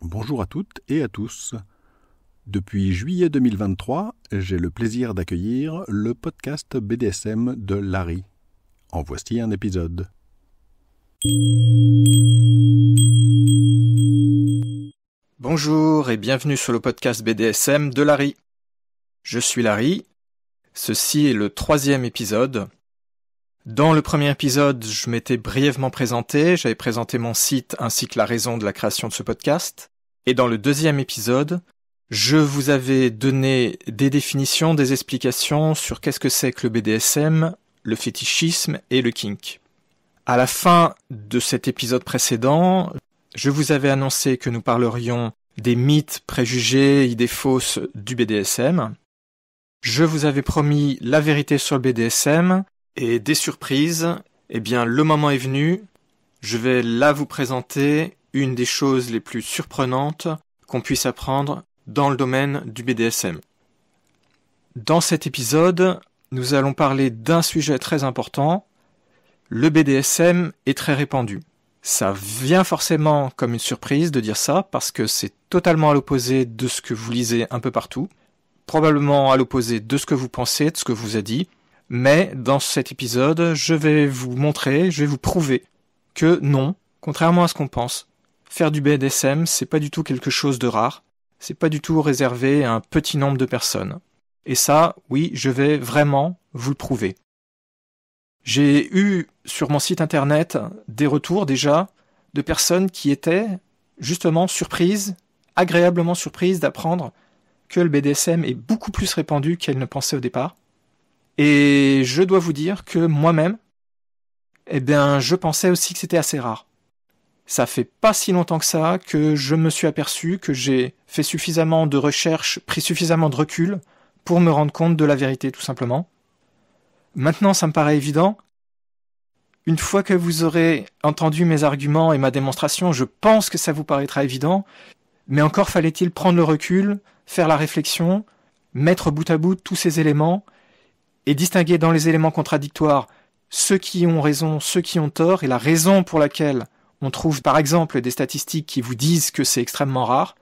Bonjour à toutes et à tous. Depuis juillet 2023, j'ai le plaisir d'accueillir le podcast BDSM de Larry. En voici un épisode. Bonjour et bienvenue sur le podcast BDSM de Larry. Je suis Larry. Ceci est le 3e épisode. Dans le premier épisode, je m'étais brièvement présenté, j'avais présenté mon site ainsi que la raison de la création de ce podcast. Et dans le 2e épisode, je vous avais donné des définitions, des explications sur qu'est-ce que c'est que le BDSM, le fétichisme et le kink. À la fin de cet épisode précédent, je vous avais annoncé que nous parlerions des mythes, préjugés, idées fausses du BDSM. Je vous avais promis la vérité sur le BDSM et des surprises. Eh bien, le moment est venu. Je vais là vous présenter une des choses les plus surprenantes qu'on puisse apprendre dans le domaine du BDSM. Dans cet épisode, nous allons parler d'un sujet très important. Le BDSM est très répandu. Ça vient forcément comme une surprise de dire ça, parce que c'est totalement à l'opposé de ce que vous lisez un peu partout, probablement à l'opposé de ce que vous pensez, de ce que vous a dit, mais dans cet épisode, je vais vous montrer, je vais vous prouver que non, contrairement à ce qu'on pense, faire du BDSM, c'est pas du tout quelque chose de rare, c'est pas du tout réservé à un petit nombre de personnes. Et ça, oui, je vais vraiment vous le prouver. J'ai eu sur mon site internet des retours déjà de personnes qui étaient justement surprises, agréablement surprises d'apprendre que le BDSM est beaucoup plus répandu qu'elles ne pensaient au départ. Et je dois vous dire que moi-même, je pensais aussi que c'était assez rare. Ça fait pas si longtemps que ça que je me suis aperçu que j'ai fait suffisamment de recherches, pris suffisamment de recul pour me rendre compte de la vérité tout simplement. Maintenant, ça me paraît évident. Une fois que vous aurez entendu mes arguments et ma démonstration, je pense que ça vous paraîtra évident, mais encore fallait-il prendre le recul, faire la réflexion, mettre bout à bout tous ces éléments et distinguer dans les éléments contradictoires ceux qui ont raison, ceux qui ont tort, et la raison pour laquelle on trouve par exemple des statistiques qui vous disent que c'est extrêmement rare.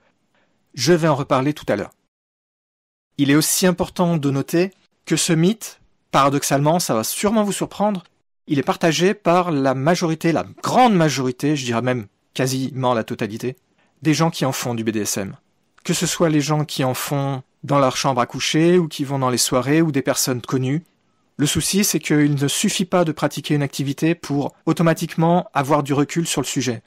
Je vais en reparler tout à l'heure. Il est aussi important de noter que ce mythe, paradoxalement, ça va sûrement vous surprendre, il est partagé par la majorité, la grande majorité, je dirais même quasiment la totalité, des gens qui en font du BDSM. Que ce soit les gens qui en font dans leur chambre à coucher, ou qui vont dans les soirées, ou des personnes connues. Le souci, c'est qu'il ne suffit pas de pratiquer une activité pour automatiquement avoir du recul sur le sujet.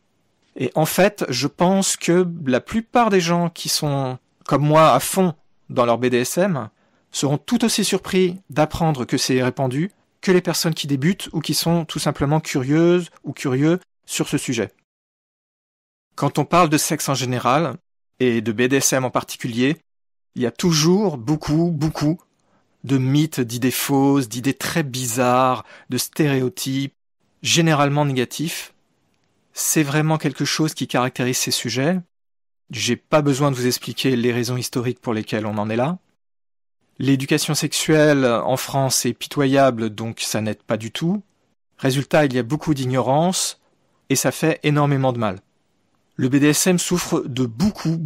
Et en fait, je pense que la plupart des gens qui sont, comme moi, à fond dans leur BDSM, seront tout aussi surpris d'apprendre que c'est répandu que les personnes qui débutent ou qui sont tout simplement curieuses ou curieux sur ce sujet. Quand on parle de sexe en général, et de BDSM en particulier, il y a toujours beaucoup de mythes, d'idées fausses, d'idées très bizarres, de stéréotypes, généralement négatifs. C'est vraiment quelque chose qui caractérise ces sujets. J'ai pas besoin de vous expliquer les raisons historiques pour lesquelles on en est là. L'éducation sexuelle en France est pitoyable, donc ça n'aide pas du tout. Résultat, il y a beaucoup d'ignorance, et ça fait énormément de mal. Le BDSM souffre de beaucoup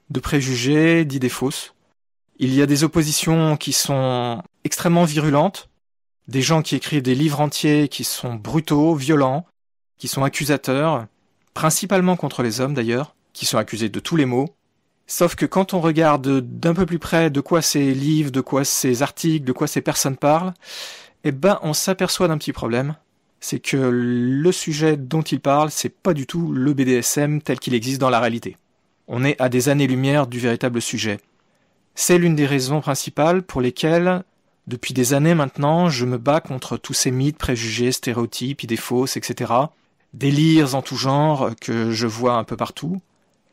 de préjugés, d'idées fausses. Il y a des oppositions qui sont extrêmement virulentes, des gens qui écrivent des livres entiers qui sont brutaux, violents, qui sont accusateurs, principalement contre les hommes d'ailleurs, qui sont accusés de tous les maux. Sauf que quand on regarde d'un peu plus près de quoi ces livres, de quoi ces articles, de quoi ces personnes parlent, on s'aperçoit d'un petit problème. C'est que le sujet dont ils parlent, c'est pas du tout le BDSM tel qu'il existe dans la réalité. On est à des années-lumière du véritable sujet. C'est l'une des raisons principales pour lesquelles, depuis des années maintenant, je me bats contre tous ces mythes, préjugés, stéréotypes, idées fausses, etc. Délires en tout genre que je vois un peu partout,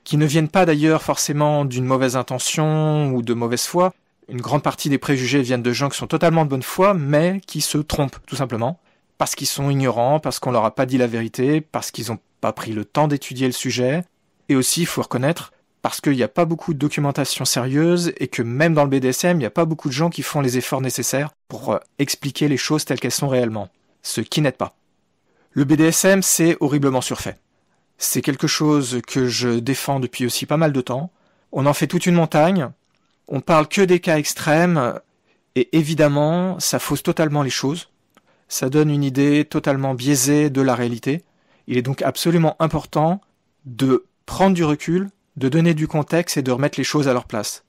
qui ne viennent pas d'ailleurs forcément d'une mauvaise intention ou de mauvaise foi. Une grande partie des préjugés viennent de gens qui sont totalement de bonne foi, mais qui se trompent, tout simplement. Parce qu'ils sont ignorants, parce qu'on leur a pas dit la vérité, parce qu'ils n'ont pas pris le temps d'étudier le sujet. Et aussi, il faut reconnaître, parce qu'il n'y a pas beaucoup de documentation sérieuse et que même dans le BDSM, il n'y a pas beaucoup de gens qui font les efforts nécessaires pour expliquer les choses telles qu'elles sont réellement, ce qui n'aide pas. Le BDSM, c'est horriblement surfait. C'est quelque chose que je défends depuis aussi pas mal de temps. On en fait toute une montagne. On parle que des cas extrêmes. Et évidemment, ça fausse totalement les choses. Ça donne une idée totalement biaisée de la réalité. Il est donc absolument important de prendre du recul, de donner du contexte et de remettre les choses à leur place.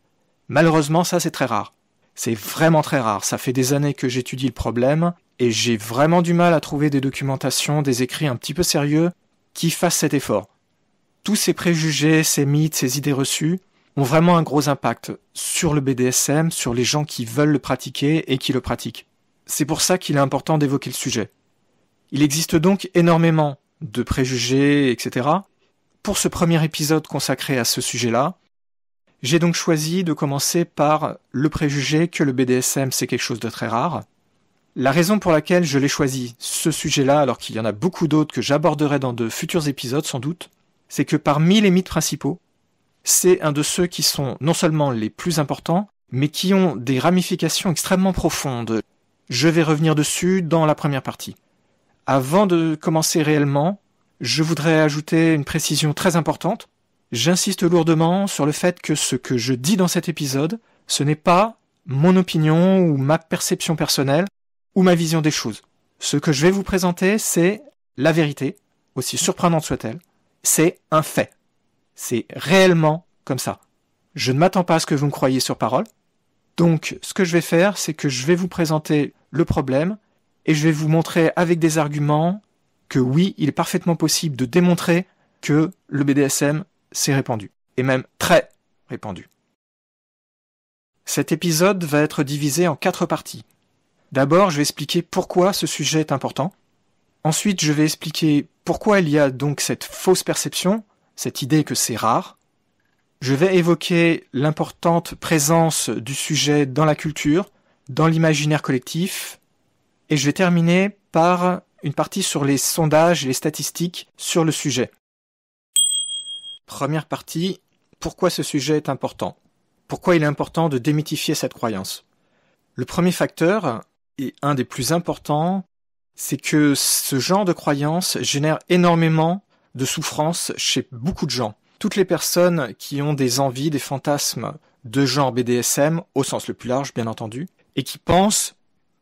Malheureusement, ça c'est très rare. C'est vraiment très rare. Ça fait des années que j'étudie le problème et j'ai vraiment du mal à trouver des documentations, des écrits un petit peu sérieux qui fassent cet effort. Tous ces préjugés, ces mythes, ces idées reçues ont vraiment un gros impact sur le BDSM, sur les gens qui veulent le pratiquer et qui le pratiquent. C'est pour ça qu'il est important d'évoquer le sujet. Il existe donc énormément de préjugés, etc. Pour ce premier épisode consacré à ce sujet-là, j'ai donc choisi de commencer par le préjugé que le BDSM c'est quelque chose de très rare. La raison pour laquelle je l'ai choisi, ce sujet-là, alors qu'il y en a beaucoup d'autres que j'aborderai dans de futurs épisodes sans doute, c'est que parmi les mythes principaux, c'est un de ceux qui sont non seulement les plus importants, mais qui ont des ramifications extrêmement profondes. Je vais revenir dessus dans la première partie. Avant de commencer réellement, je voudrais ajouter une précision très importante. J'insiste lourdement sur le fait que ce que je dis dans cet épisode, ce n'est pas mon opinion ou ma perception personnelle ou ma vision des choses. Ce que je vais vous présenter, c'est la vérité, aussi surprenante soit-elle. C'est un fait. C'est réellement comme ça. Je ne m'attends pas à ce que vous me croyiez sur parole. Donc, ce que je vais faire, c'est que je vais vous présenter le problème et je vais vous montrer avec des arguments que oui, il est parfaitement possible de démontrer que le BDSM s'est répandu, et même très répandu. Cet épisode va être divisé en 4 parties. D'abord, je vais expliquer pourquoi ce sujet est important. Ensuite, je vais expliquer pourquoi il y a donc cette fausse perception, cette idée que c'est rare. Je vais évoquer l'importante présence du sujet dans la culture, dans l'imaginaire collectif, et je vais terminer par une partie sur les sondages et les statistiques sur le sujet. Première partie, pourquoi ce sujet est important? Pourquoi il est important de démythifier cette croyance? Le premier facteur, et un des plus importants, c'est que ce genre de croyance génère énormément de souffrance chez beaucoup de gens. Toutes les personnes qui ont des envies, des fantasmes de genre BDSM, au sens le plus large bien entendu, et qui pensent,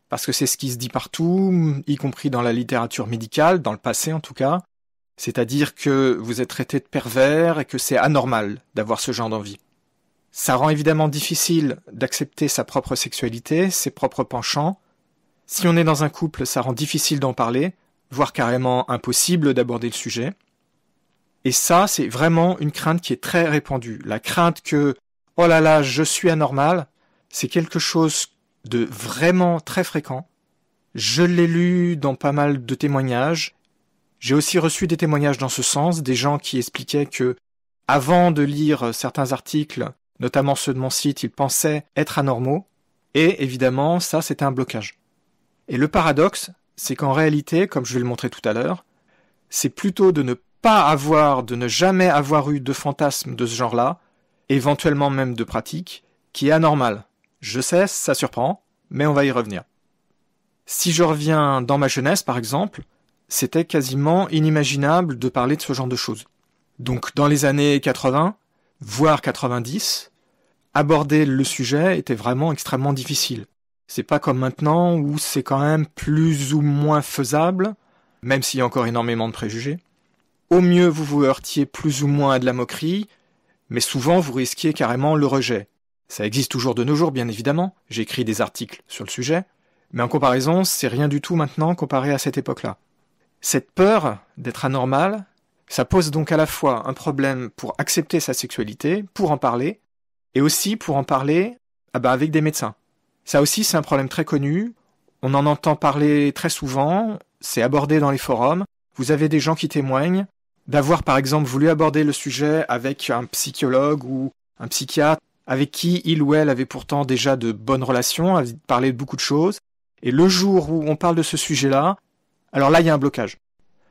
parce que c'est ce qui se dit partout, y compris dans la littérature médicale, dans le passé en tout cas, c'est-à-dire que vous êtes traité de pervers et que c'est anormal d'avoir ce genre d'envie. Ça rend évidemment difficile d'accepter sa propre sexualité, ses propres penchants. Si on est dans un couple, ça rend difficile d'en parler, voire carrément impossible d'aborder le sujet. Et ça, c'est vraiment une crainte qui est très répandue. La crainte que « oh là là, je suis anormal », c'est quelque chose de vraiment très fréquent. Je l'ai lu dans pas mal de témoignages. J'ai aussi reçu des témoignages dans ce sens, des gens qui expliquaient que, avant de lire certains articles, notamment ceux de mon site, ils pensaient être anormaux, et évidemment, ça c'était un blocage. Et le paradoxe, c'est qu'en réalité, comme je vais le montrer tout à l'heure, c'est plutôt de ne jamais avoir eu de fantasme de ce genre-là, éventuellement même de pratique, qui est anormal. Je sais, ça surprend, mais on va y revenir. Si je reviens dans ma jeunesse, par exemple, c'était quasiment inimaginable de parler de ce genre de choses. Donc dans les années 80, voire 90, aborder le sujet était vraiment extrêmement difficile. C'est pas comme maintenant où c'est quand même plus ou moins faisable, même s'il y a encore énormément de préjugés. Au mieux, vous vous heurtiez plus ou moins à de la moquerie, mais souvent vous risquiez carrément le rejet. Ça existe toujours de nos jours, bien évidemment. J'ai écrit des articles sur le sujet, mais en comparaison, c'est rien du tout maintenant comparé à cette époque-là. Cette peur d'être anormal, ça pose donc à la fois un problème pour accepter sa sexualité, pour en parler, et aussi pour en parler avec des médecins. Ça aussi, c'est un problème très connu, on en entend parler très souvent, c'est abordé dans les forums, vous avez des gens qui témoignent d'avoir par exemple voulu aborder le sujet avec un psychologue ou un psychiatre avec qui il ou elle avait pourtant déjà de bonnes relations, avait parlé de beaucoup de choses, et le jour où on parle de ce sujet-là, alors là, il y a un blocage.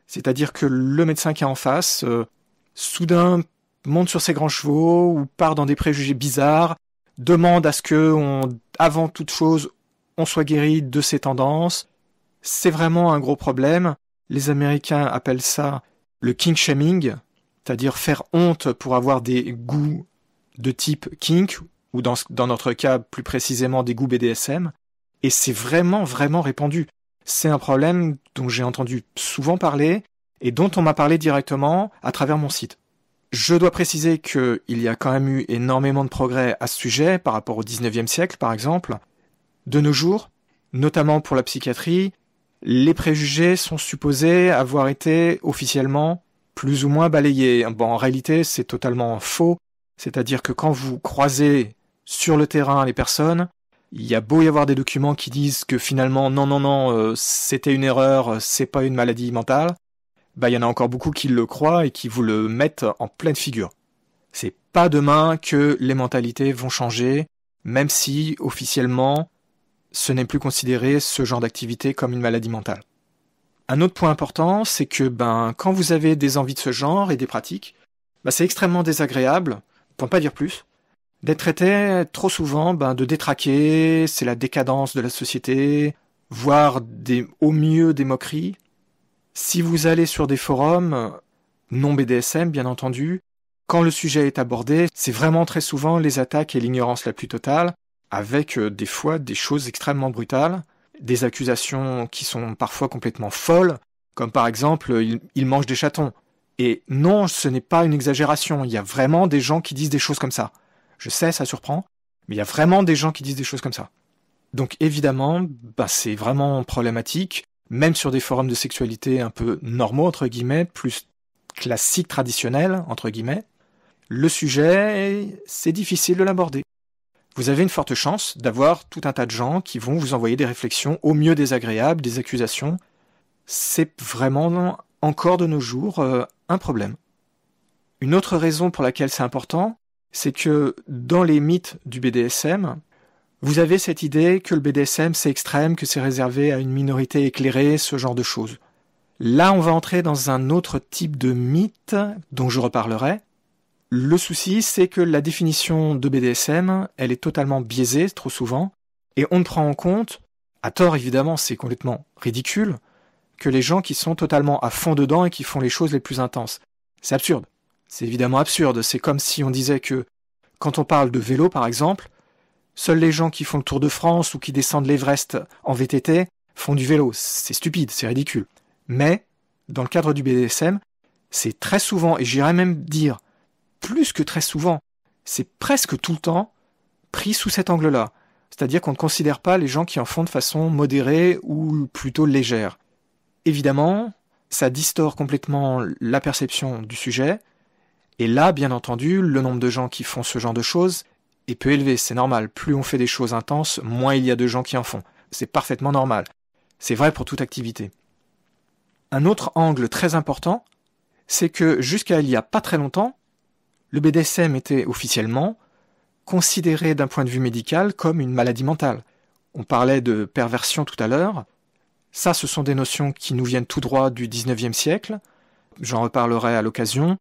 C'est-à-dire que le médecin qui est en face, soudain, monte sur ses grands chevaux ou part dans des préjugés bizarres, demande à ce que, avant toute chose, on soit guéri de ces tendances. C'est vraiment un gros problème. Les Américains appellent ça le kink shaming, c'est-à-dire faire honte pour avoir des goûts de type kink, ou dans notre cas plus précisément des goûts BDSM, et c'est vraiment, vraiment répandu. C'est un problème dont j'ai entendu souvent parler, et dont on m'a parlé directement à travers mon site. Je dois préciser qu'il y a quand même eu énormément de progrès à ce sujet par rapport au 19e siècle, par exemple. De nos jours, notamment pour la psychiatrie, les préjugés sont supposés avoir été officiellement plus ou moins balayés. Bon, en réalité, c'est totalement faux. C'est-à-dire que quand vous croisez sur le terrain les personnes, il y a beau y avoir des documents qui disent que finalement, non, c'était une erreur, c'est pas une maladie mentale, il y en a encore beaucoup qui le croient et qui vous le mettent en pleine figure. C'est pas demain que les mentalités vont changer, même si, officiellement, ce n'est plus considéré ce genre d'activité comme une maladie mentale. Un autre point important, c'est que quand vous avez des envies de ce genre et des pratiques, c'est extrêmement désagréable, pour ne pas dire plus, d'être traité trop souvent de détraqué, c'est la décadence de la société, voire au mieux des moqueries. Si vous allez sur des forums, non BDSM bien entendu, quand le sujet est abordé, c'est vraiment très souvent les attaques et l'ignorance la plus totale, avec des fois des choses extrêmement brutales, des accusations qui sont parfois complètement folles, comme par exemple « il mange des chatons ». Et non, ce n'est pas une exagération, il y a vraiment des gens qui disent des choses comme ça. Je sais, ça surprend, mais il y a vraiment des gens qui disent des choses comme ça. Donc évidemment, c'est vraiment problématique, même sur des forums de sexualité un peu normaux, entre guillemets, plus classiques, traditionnels, entre guillemets, le sujet, c'est difficile de l'aborder. Vous avez une forte chance d'avoir tout un tas de gens qui vont vous envoyer des réflexions au mieux désagréables, des accusations. C'est vraiment, encore de nos jours, un problème. Une autre raison pour laquelle c'est important, c'est que dans les mythes du BDSM, vous avez cette idée que le BDSM c'est extrême, que c'est réservé à une minorité éclairée, ce genre de choses. Là, on va entrer dans un autre type de mythe dont je reparlerai. Le souci, c'est que la définition de BDSM, elle est totalement biaisée, trop souvent, et on ne prend en compte, à tort évidemment, c'est complètement ridicule, que les gens qui sont totalement à fond dedans et qui font les choses les plus intenses. C'est absurde. C'est évidemment absurde. C'est comme si on disait que, quand on parle de vélo par exemple, seuls les gens qui font le Tour de France ou qui descendent l'Everest en VTT font du vélo. C'est stupide, c'est ridicule. Mais, dans le cadre du BDSM, c'est très souvent, et j'irais même dire, plus que très souvent, c'est presque tout le temps pris sous cet angle-là. C'est-à-dire qu'on ne considère pas les gens qui en font de façon modérée ou plutôt légère. Évidemment, ça distord complètement la perception du sujet, et là, bien entendu, le nombre de gens qui font ce genre de choses est peu élevé, c'est normal. Plus on fait des choses intenses, moins il y a de gens qui en font. C'est parfaitement normal. C'est vrai pour toute activité. Un autre angle très important, c'est que jusqu'à il y a pas très longtemps, le BDSM était officiellement considéré d'un point de vue médical comme une maladie mentale. On parlait de perversion tout à l'heure. Ça, ce sont des notions qui nous viennent tout droit du 19e siècle. J'en reparlerai à l'occasion.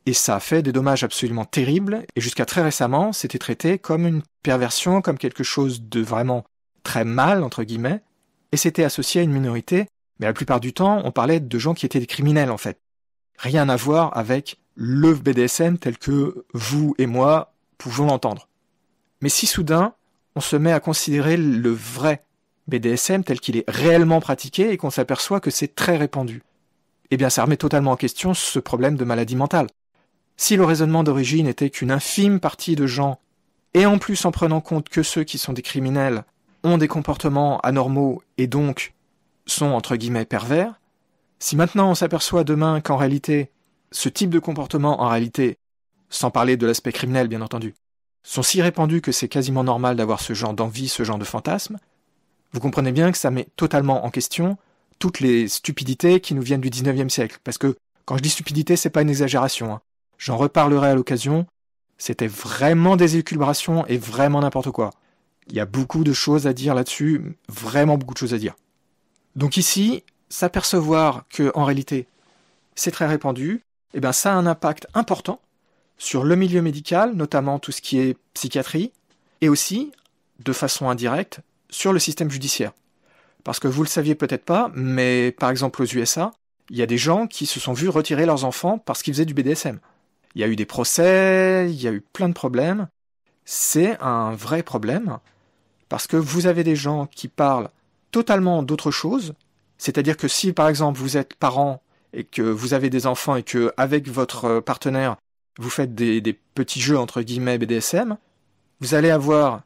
Et ça a fait des dommages absolument terribles. Et jusqu'à très récemment, c'était traité comme une perversion, comme quelque chose de vraiment très mal, entre guillemets. Et c'était associé à une minorité. Mais la plupart du temps, on parlait de gens qui étaient des criminels, en fait. Rien à voir avec le BDSM tel que vous et moi pouvons l'entendre. Mais si soudain, on se met à considérer le vrai BDSM tel qu'il est réellement pratiqué et qu'on s'aperçoit que c'est très répandu, eh bien ça remet totalement en question ce problème de maladie mentale. Si le raisonnement d'origine était qu'une infime partie de gens, et en plus en prenant compte que ceux qui sont des criminels ont des comportements anormaux et donc sont entre guillemets pervers, si maintenant on s'aperçoit demain qu'en réalité, ce type de comportement, en réalité, sans parler de l'aspect criminel bien entendu, sont si répandus que c'est quasiment normal d'avoir ce genre d'envie, ce genre de fantasme, vous comprenez bien que ça met totalement en question toutes les stupidités qui nous viennent du 19e siècle. Parce que quand je dis stupidité, c'est pas une exagération, hein. J'en reparlerai à l'occasion, c'était vraiment des élucubrations et vraiment n'importe quoi. Il y a beaucoup de choses à dire là-dessus, vraiment beaucoup de choses à dire. Donc ici, s'apercevoir que en réalité, c'est très répandu, eh bien ça a un impact important sur le milieu médical, notamment tout ce qui est psychiatrie, et aussi, de façon indirecte, sur le système judiciaire. Parce que vous le saviez peut-être pas, mais par exemple aux USA, Il y a des gens qui se sont vus retirer leurs enfants parce qu'ils faisaient du BDSM. Il y a eu des procès, il y a eu plein de problèmes. C'est un vrai problème parce que vous avez des gens qui parlent totalement d'autre chose. C'est-à-dire que si, par exemple, vous êtes parent et que vous avez des enfants et que avec votre partenaire, vous faites des petits jeux entre guillemets BDSM, vous allez avoir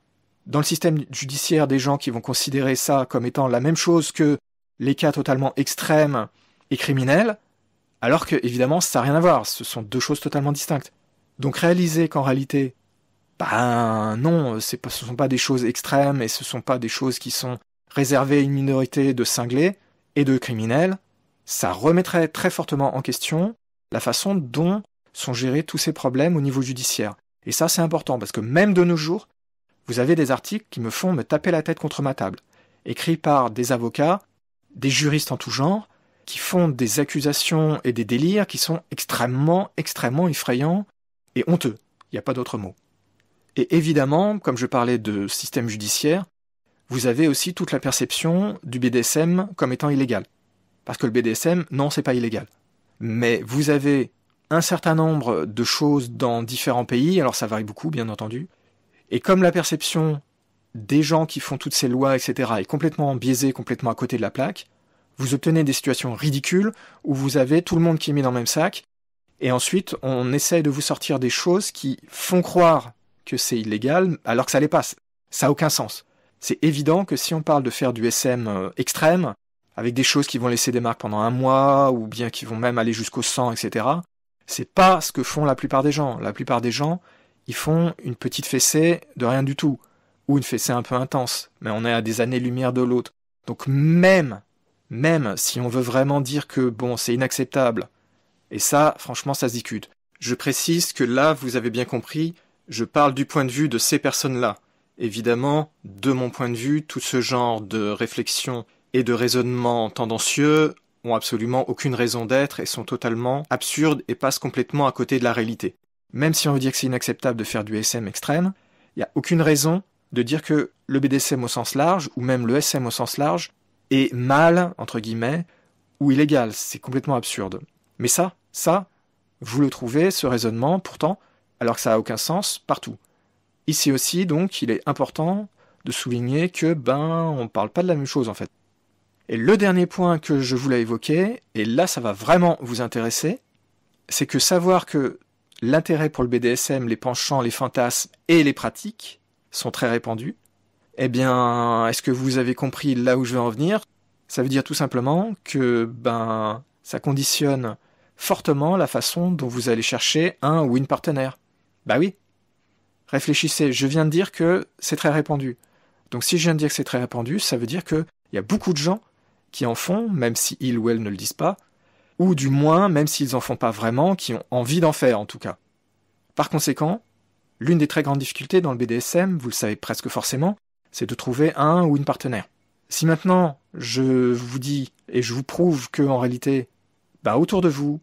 dans le système judiciaire des gens qui vont considérer ça comme étant la même chose que les cas totalement extrêmes et criminels, alors que évidemment ça n'a rien à voir, ce sont deux choses totalement distinctes. Donc réaliser qu'en réalité, non, ce sont pas des choses extrêmes et ce sont pas des choses qui sont réservées à une minorité de cinglés et de criminels, ça remettrait très fortement en question la façon dont sont gérés tous ces problèmes au niveau judiciaire. Et ça, c'est important, parce que même de nos jours, vous avez des articles qui me font me taper la tête contre ma table, écrits par des avocats, des juristes en tout genre, qui font des accusations et des délires qui sont extrêmement, extrêmement effrayants et honteux. Il n'y a pas d'autre mot. Et évidemment, comme je parlais de système judiciaire, vous avez aussi toute la perception du BDSM comme étant illégal. Parce que le BDSM, non, c'est pas illégal. Mais vous avez un certain nombre de choses dans différents pays, alors ça varie beaucoup, bien entendu. Et comme la perception des gens qui font toutes ces lois, etc., est complètement biaisée, complètement à côté de la plaque, vous obtenez des situations ridicules où vous avez tout le monde qui est mis dans le même sac, et ensuite on essaye de vous sortir des choses qui font croire que c'est illégal, alors que ça l'est pas. Ça n'a aucun sens. C'est évident que si on parle de faire du SM extrême, avec des choses qui vont laisser des marques pendant un mois, ou bien qui vont même aller jusqu'au sang, etc., c'est pas ce que font la plupart des gens. La plupart des gens, ils font une petite fessée de rien du tout, ou une fessée un peu intense, mais on est à des années-lumière de l'autre. Donc même si on veut vraiment dire que bon, c'est inacceptable, et ça, franchement, ça se discute. Je précise que là, vous avez bien compris, je parle du point de vue de ces personnes-là. Évidemment, de mon point de vue, tout ce genre de réflexion et de raisonnement tendancieux ont absolument aucune raison d'être et sont totalement absurdes et passent complètement à côté de la réalité. Même si on veut dire que c'est inacceptable de faire du SM extrême, il n'y a aucune raison de dire que le BDSM au sens large, ou même le SM au sens large, est mal, entre guillemets, ou illégal. C'est complètement absurde. Mais ça, vous le trouvez, ce raisonnement, pourtant, alors que ça n'a aucun sens, partout. Ici aussi, donc, il est important de souligner que, on parle pas de la même chose, en fait. Et le dernier point que je voulais évoquer, et là ça va vraiment vous intéresser, c'est que savoir que l'intérêt pour le BDSM, les penchants, les fantasmes et les pratiques sont très répandus, eh bien, est-ce que vous avez compris là où je veux en venir ? Ça veut dire tout simplement que, ça conditionne fortement la façon dont vous allez chercher un ou une partenaire. Bah oui. Réfléchissez, je viens de dire que c'est très répandu. Donc si je viens de dire que c'est très répandu, ça veut dire qu'il y a beaucoup de gens qui en font, même si ils ou elles ne le disent pas, ou du moins, même s'ils en font pas vraiment, qui ont envie d'en faire en tout cas. Par conséquent, l'une des très grandes difficultés dans le BDSM, vous le savez presque forcément, c'est de trouver un ou une partenaire. Si maintenant, je vous dis et je vous prouve que en réalité, autour de vous,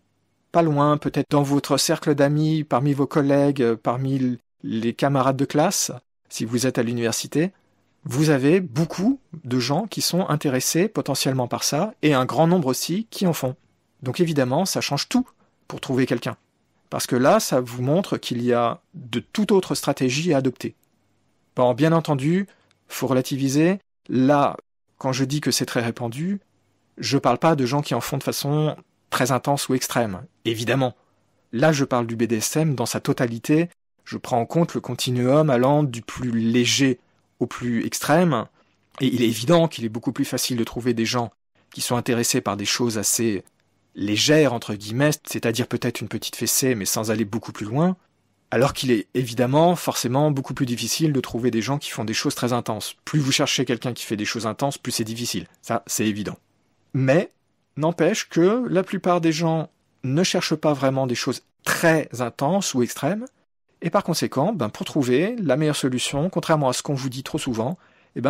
pas loin, peut-être dans votre cercle d'amis, parmi vos collègues, parmi les camarades de classe, si vous êtes à l'université, vous avez beaucoup de gens qui sont intéressés potentiellement par ça, et un grand nombre aussi qui en font. Donc évidemment, ça change tout pour trouver quelqu'un. Parce que là, ça vous montre qu'il y a de toute autre stratégie à adopter. Bon, bien entendu, faut relativiser. Là, quand je dis que c'est très répandu, je parle pas de gens qui en font de façon très intense ou extrême, évidemment. Là, je parle du BDSM dans sa totalité. Je prends en compte le continuum allant du plus léger au plus extrême, et il est évident qu'il est beaucoup plus facile de trouver des gens qui sont intéressés par des choses assez légères, entre guillemets, c'est-à-dire peut-être une petite fessée, mais sans aller beaucoup plus loin, alors qu'il est évidemment forcément beaucoup plus difficile de trouver des gens qui font des choses très intenses. Plus vous cherchez quelqu'un qui fait des choses intenses, plus c'est difficile. Ça, c'est évident. Mais, n'empêche que la plupart des gens ne cherchent pas vraiment des choses très intenses ou extrêmes, et par conséquent, pour trouver la meilleure solution, contrairement à ce qu'on vous dit trop souvent,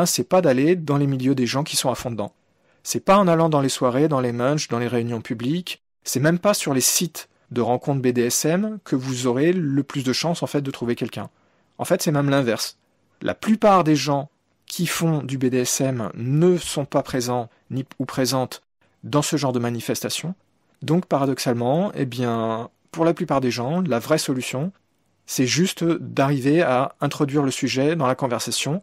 c'est pas d'aller dans les milieux des gens qui sont à fond dedans. C'est pas en allant dans les soirées, dans les munchs, dans les réunions publiques, c'est même pas sur les sites de rencontres BDSM que vous aurez le plus de chances en fait de trouver quelqu'un. En fait, c'est même l'inverse. La plupart des gens qui font du BDSM ne sont pas présents ni ou présentes dans ce genre de manifestation. Donc paradoxalement, pour la plupart des gens, la vraie solution, c'est juste d'arriver à introduire le sujet dans la conversation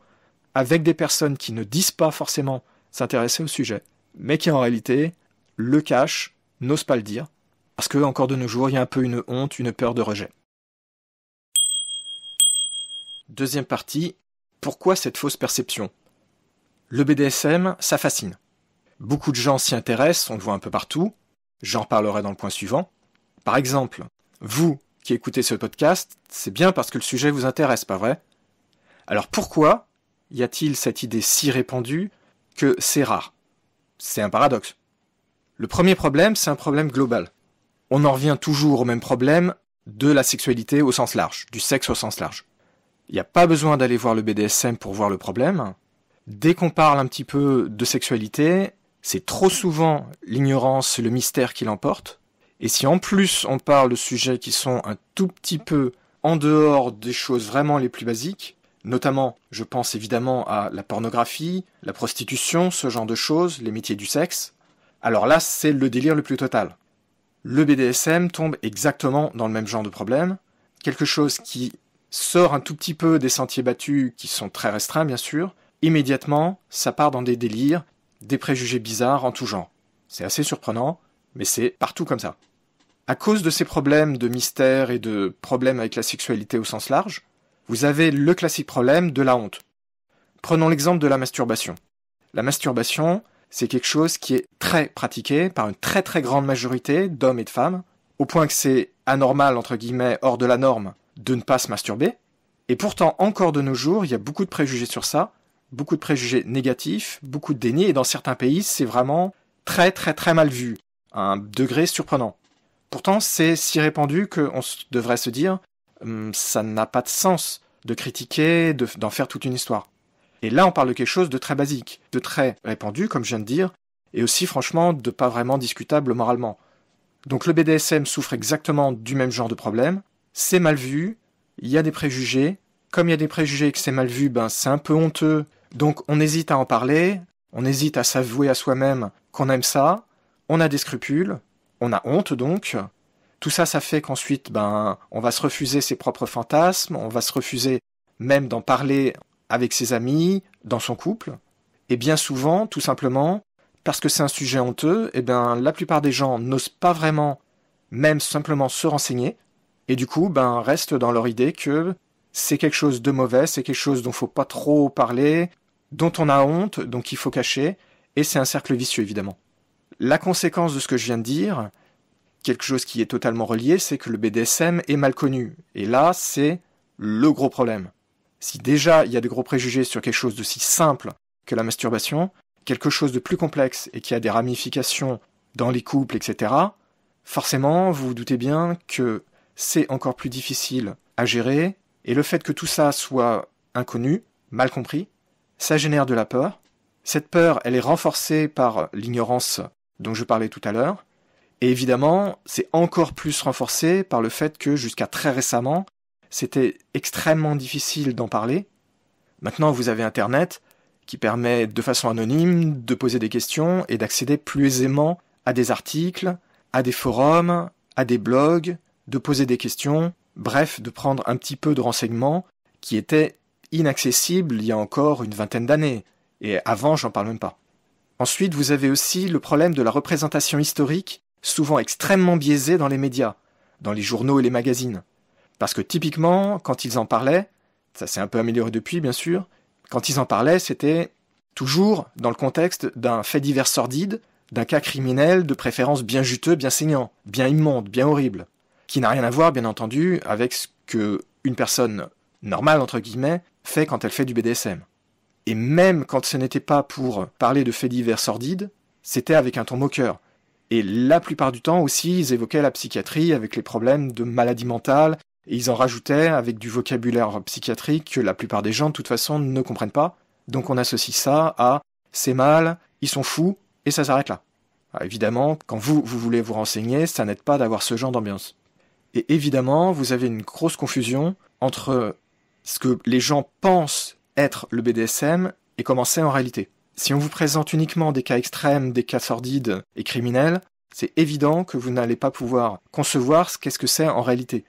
avec des personnes qui ne disent pas forcément s'intéresser au sujet, mais qui en réalité le cachent, n'osent pas le dire, parce que encore de nos jours, il y a un peu une honte, une peur de rejet. Deuxième partie, pourquoi cette fausse perception ? Le BDSM, ça fascine. Beaucoup de gens s'y intéressent, on le voit un peu partout. J'en reparlerai dans le point suivant. Par exemple, vous qui écoutez ce podcast, c'est bien parce que le sujet vous intéresse, pas vrai ? Alors pourquoi y a-t-il cette idée si répandue que c'est rare ? C'est un paradoxe. Le premier problème, c'est un problème global. On en revient toujours au même problème de la sexualité au sens large, du sexe au sens large. Il n'y a pas besoin d'aller voir le BDSM pour voir le problème. Dès qu'on parle un petit peu de sexualité, c'est trop souvent l'ignorance, le mystère qui l'emporte. Et si en plus on parle de sujets qui sont un tout petit peu en dehors des choses vraiment les plus basiques, notamment, je pense évidemment à la pornographie, la prostitution, ce genre de choses, les métiers du sexe, alors là c'est le délire le plus total. Le BDSM tombe exactement dans le même genre de problème, quelque chose qui sort un tout petit peu des sentiers battus qui sont très restreints bien sûr, immédiatement ça part dans des délires, des préjugés bizarres en tout genre. C'est assez surprenant, mais c'est partout comme ça. À cause de ces problèmes de mystère et de problèmes avec la sexualité au sens large, vous avez le classique problème de la honte. Prenons l'exemple de la masturbation. La masturbation, c'est quelque chose qui est très pratiqué par une très très grande majorité d'hommes et de femmes, au point que c'est anormal, entre guillemets, hors de la norme, de ne pas se masturber. Et pourtant, encore de nos jours, il y a beaucoup de préjugés sur ça, beaucoup de préjugés négatifs, beaucoup de déni, et dans certains pays, c'est vraiment très très très mal vu, à un degré surprenant. Pourtant, c'est si répandu qu'on devrait se dire ça n'a pas de sens de critiquer, d'en faire toute une histoire. Et là, on parle de quelque chose de très basique, de très répandu, comme je viens de dire, et aussi, franchement, de pas vraiment discutable moralement. Donc le BDSM souffre exactement du même genre de problème, c'est mal vu, il y a des préjugés, comme il y a des préjugés et que c'est mal vu, c'est un peu honteux, donc on hésite à en parler, on hésite à s'avouer à soi-même qu'on aime ça, on a des scrupules, on a honte donc. Tout ça, ça fait qu'ensuite, on va se refuser ses propres fantasmes, on va se refuser même d'en parler avec ses amis, dans son couple. Et bien souvent, tout simplement, parce que c'est un sujet honteux, la plupart des gens n'osent pas vraiment, même simplement se renseigner, et du coup, restent dans leur idée que c'est quelque chose de mauvais, c'est quelque chose dont il faut pas trop parler, dont on a honte, donc il faut cacher, et c'est un cercle vicieux, évidemment. La conséquence de ce que je viens de dire, quelque chose qui est totalement relié, c'est que le BDSM est mal connu. Et là, c'est le gros problème. Si déjà il y a de gros préjugés sur quelque chose de si simple que la masturbation, quelque chose de plus complexe et qui a des ramifications dans les couples, etc., forcément, vous vous doutez bien que c'est encore plus difficile à gérer, et le fait que tout ça soit inconnu, mal compris, ça génère de la peur. Cette peur, elle est renforcée par l'ignorance dont je parlais tout à l'heure, et évidemment, c'est encore plus renforcé par le fait que jusqu'à très récemment, c'était extrêmement difficile d'en parler. Maintenant, vous avez Internet qui permet de façon anonyme de poser des questions et d'accéder plus aisément à des articles, à des forums, à des blogs, de poser des questions, bref, de prendre un petit peu de renseignements qui étaient inaccessibles il y a encore une vingtaine d'années. Et avant, j'en parle même pas. Ensuite, vous avez aussi le problème de la représentation historique, souvent extrêmement biaisée dans les médias, dans les journaux et les magazines. Parce que typiquement, quand ils en parlaient, ça s'est un peu amélioré depuis bien sûr, quand ils en parlaient, c'était toujours dans le contexte d'un fait divers sordide, d'un cas criminel de préférence bien juteux, bien saignant, bien immonde, bien horrible, qui n'a rien à voir bien entendu avec ce que une personne normale, entre guillemets, fait quand elle fait du BDSM. Et même quand ce n'était pas pour parler de faits divers sordides, c'était avec un ton moqueur. Et la plupart du temps aussi, ils évoquaient la psychiatrie avec les problèmes de maladie mentale, et ils en rajoutaient avec du vocabulaire psychiatrique que la plupart des gens de toute façon ne comprennent pas. Donc on associe ça à « c'est mal, ils sont fous », et ça s'arrête là. Alors évidemment, quand vous voulez vous renseigner, ça n'aide pas d'avoir ce genre d'ambiance. Et évidemment, vous avez une grosse confusion entre ce que les gens pensent être le BDSM et comment c'est en réalité. Si on vous présente uniquement des cas extrêmes, des cas sordides et criminels, c'est évident que vous n'allez pas pouvoir concevoir qu'est-ce que c'est en réalité.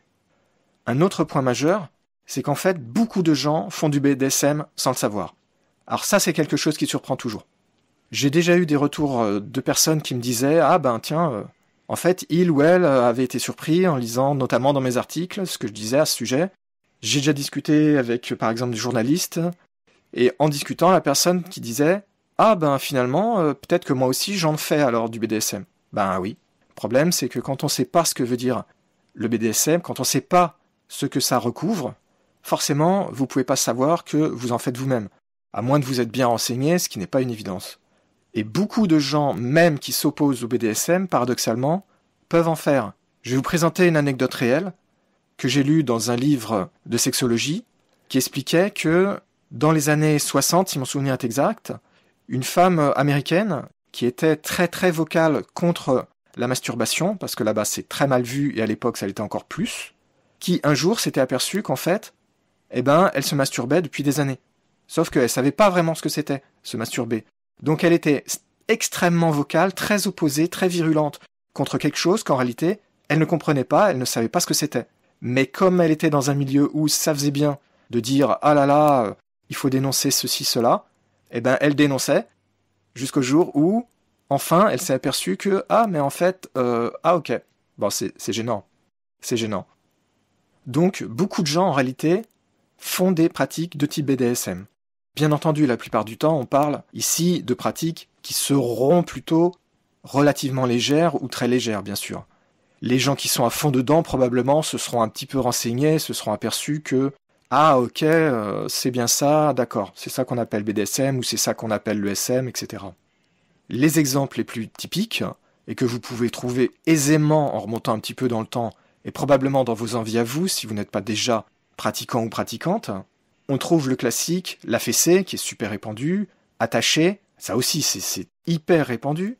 Un autre point majeur, c'est qu'en fait, beaucoup de gens font du BDSM sans le savoir. Alors ça, c'est quelque chose qui surprend toujours. J'ai déjà eu des retours de personnes qui me disaient « Ah ben tiens, en fait, il ou elle avait été surpris en lisant notamment dans mes articles ce que je disais à ce sujet. J'ai déjà discuté avec, par exemple, des journalistes, et en discutant, la personne qui disait « Ah ben finalement, peut-être que moi aussi j'en fais alors du BDSM. » Ben oui. Le problème, c'est que quand on ne sait pas ce que veut dire le BDSM, quand on ne sait pas ce que ça recouvre, forcément, vous ne pouvez pas savoir que vous en faites vous-même, à moins de vous être bien renseigné, ce qui n'est pas une évidence. Et beaucoup de gens, même qui s'opposent au BDSM, paradoxalement, peuvent en faire. Je vais vous présenter une anecdote réelle que j'ai lue dans un livre de sexologie qui expliquait que dans les années 60, si mon souvenir est exact, une femme américaine qui était très très vocale contre la masturbation, parce que là-bas c'est très mal vu et à l'époque ça l'était encore plus, qui un jour s'était aperçue qu'en fait, elle se masturbait depuis des années. Sauf qu'elle savait pas vraiment ce que c'était, se masturber. Donc elle était extrêmement vocale, très opposée, très virulente contre quelque chose qu'en réalité, elle ne comprenait pas, elle ne savait pas ce que c'était. Mais comme elle était dans un milieu où ça faisait bien de dire « Ah là là, il faut dénoncer ceci, cela », elle dénonçait jusqu'au jour où, enfin, elle s'est aperçue que « Ah, mais en fait, ok, bon, c'est gênant, c'est gênant ». Donc, beaucoup de gens, en réalité, font des pratiques de type BDSM. Bien entendu, la plupart du temps, on parle ici de pratiques qui seront plutôt relativement légères ou très légères, bien sûr. Les gens qui sont à fond dedans, probablement, se seront un petit peu renseignés, se seront aperçus que « Ah, ok, c'est bien ça, d'accord, c'est ça qu'on appelle BDSM ou c'est ça qu'on appelle l'ESM, etc. » Les exemples les plus typiques, et que vous pouvez trouver aisément en remontant un petit peu dans le temps, et probablement dans vos envies à vous, si vous n'êtes pas déjà pratiquant ou pratiquante, on trouve le classique, la fessée, qui est super répandu, attaché, ça aussi c'est hyper répandu,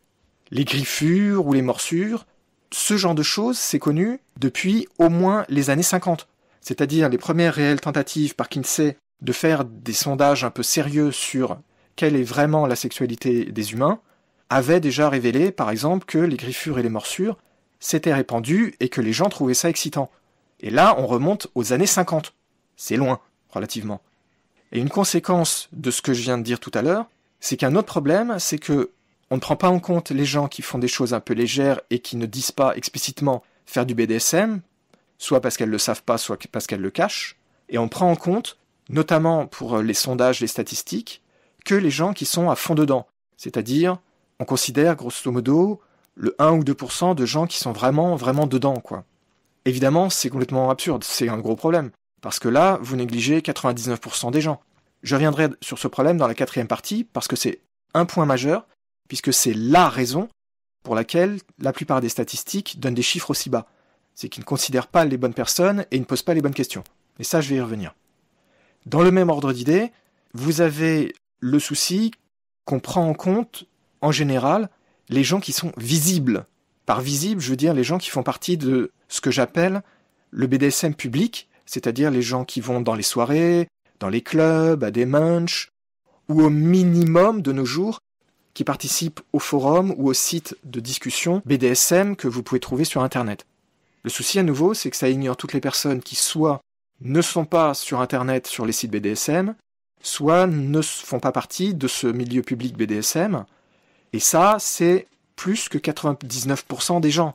les griffures ou les morsures, ce genre de choses, c'est connu depuis au moins les années 50. C'est-à-dire les premières réelles tentatives par Kinsey de faire des sondages un peu sérieux sur quelle est vraiment la sexualité des humains, avaient déjà révélé, par exemple, que les griffures et les morsures s'étaient répandues et que les gens trouvaient ça excitant. Et là, on remonte aux années 50. C'est loin, relativement. Et une conséquence de ce que je viens de dire tout à l'heure, c'est qu'un autre problème, c'est que on ne prend pas en compte les gens qui font des choses un peu légères et qui ne disent pas explicitement faire du BDSM, soit parce qu'elles ne le savent pas, soit parce qu'elles le cachent, et on prend en compte, notamment pour les sondages, les statistiques, que les gens qui sont à fond dedans. C'est-à-dire, on considère grosso modo le 1 ou 2% de gens qui sont vraiment, vraiment dedans, quoi. Évidemment, c'est complètement absurde, c'est un gros problème, parce que là, vous négligez 99% des gens. Je reviendrai sur ce problème dans la 4e partie, parce que c'est un point majeur, puisque c'est la raison pour laquelle la plupart des statistiques donnent des chiffres aussi bas. C'est qu'ils ne considèrent pas les bonnes personnes et ne posent pas les bonnes questions. Et ça, je vais y revenir. Dans le même ordre d'idée, vous avez le souci qu'on prend en compte, en général, les gens qui sont visibles. Par visible, je veux dire les gens qui font partie de ce que j'appelle le BDSM public, c'est-à-dire les gens qui vont dans les soirées, dans les clubs, à des munchs, ou au minimum de nos jours, qui participent au forum ou au site de discussion BDSM que vous pouvez trouver sur Internet. Le souci à nouveau, c'est que ça ignore toutes les personnes qui soit ne sont pas sur Internet sur les sites BDSM, soit ne font pas partie de ce milieu public BDSM, et ça, c'est plus que 99% des gens.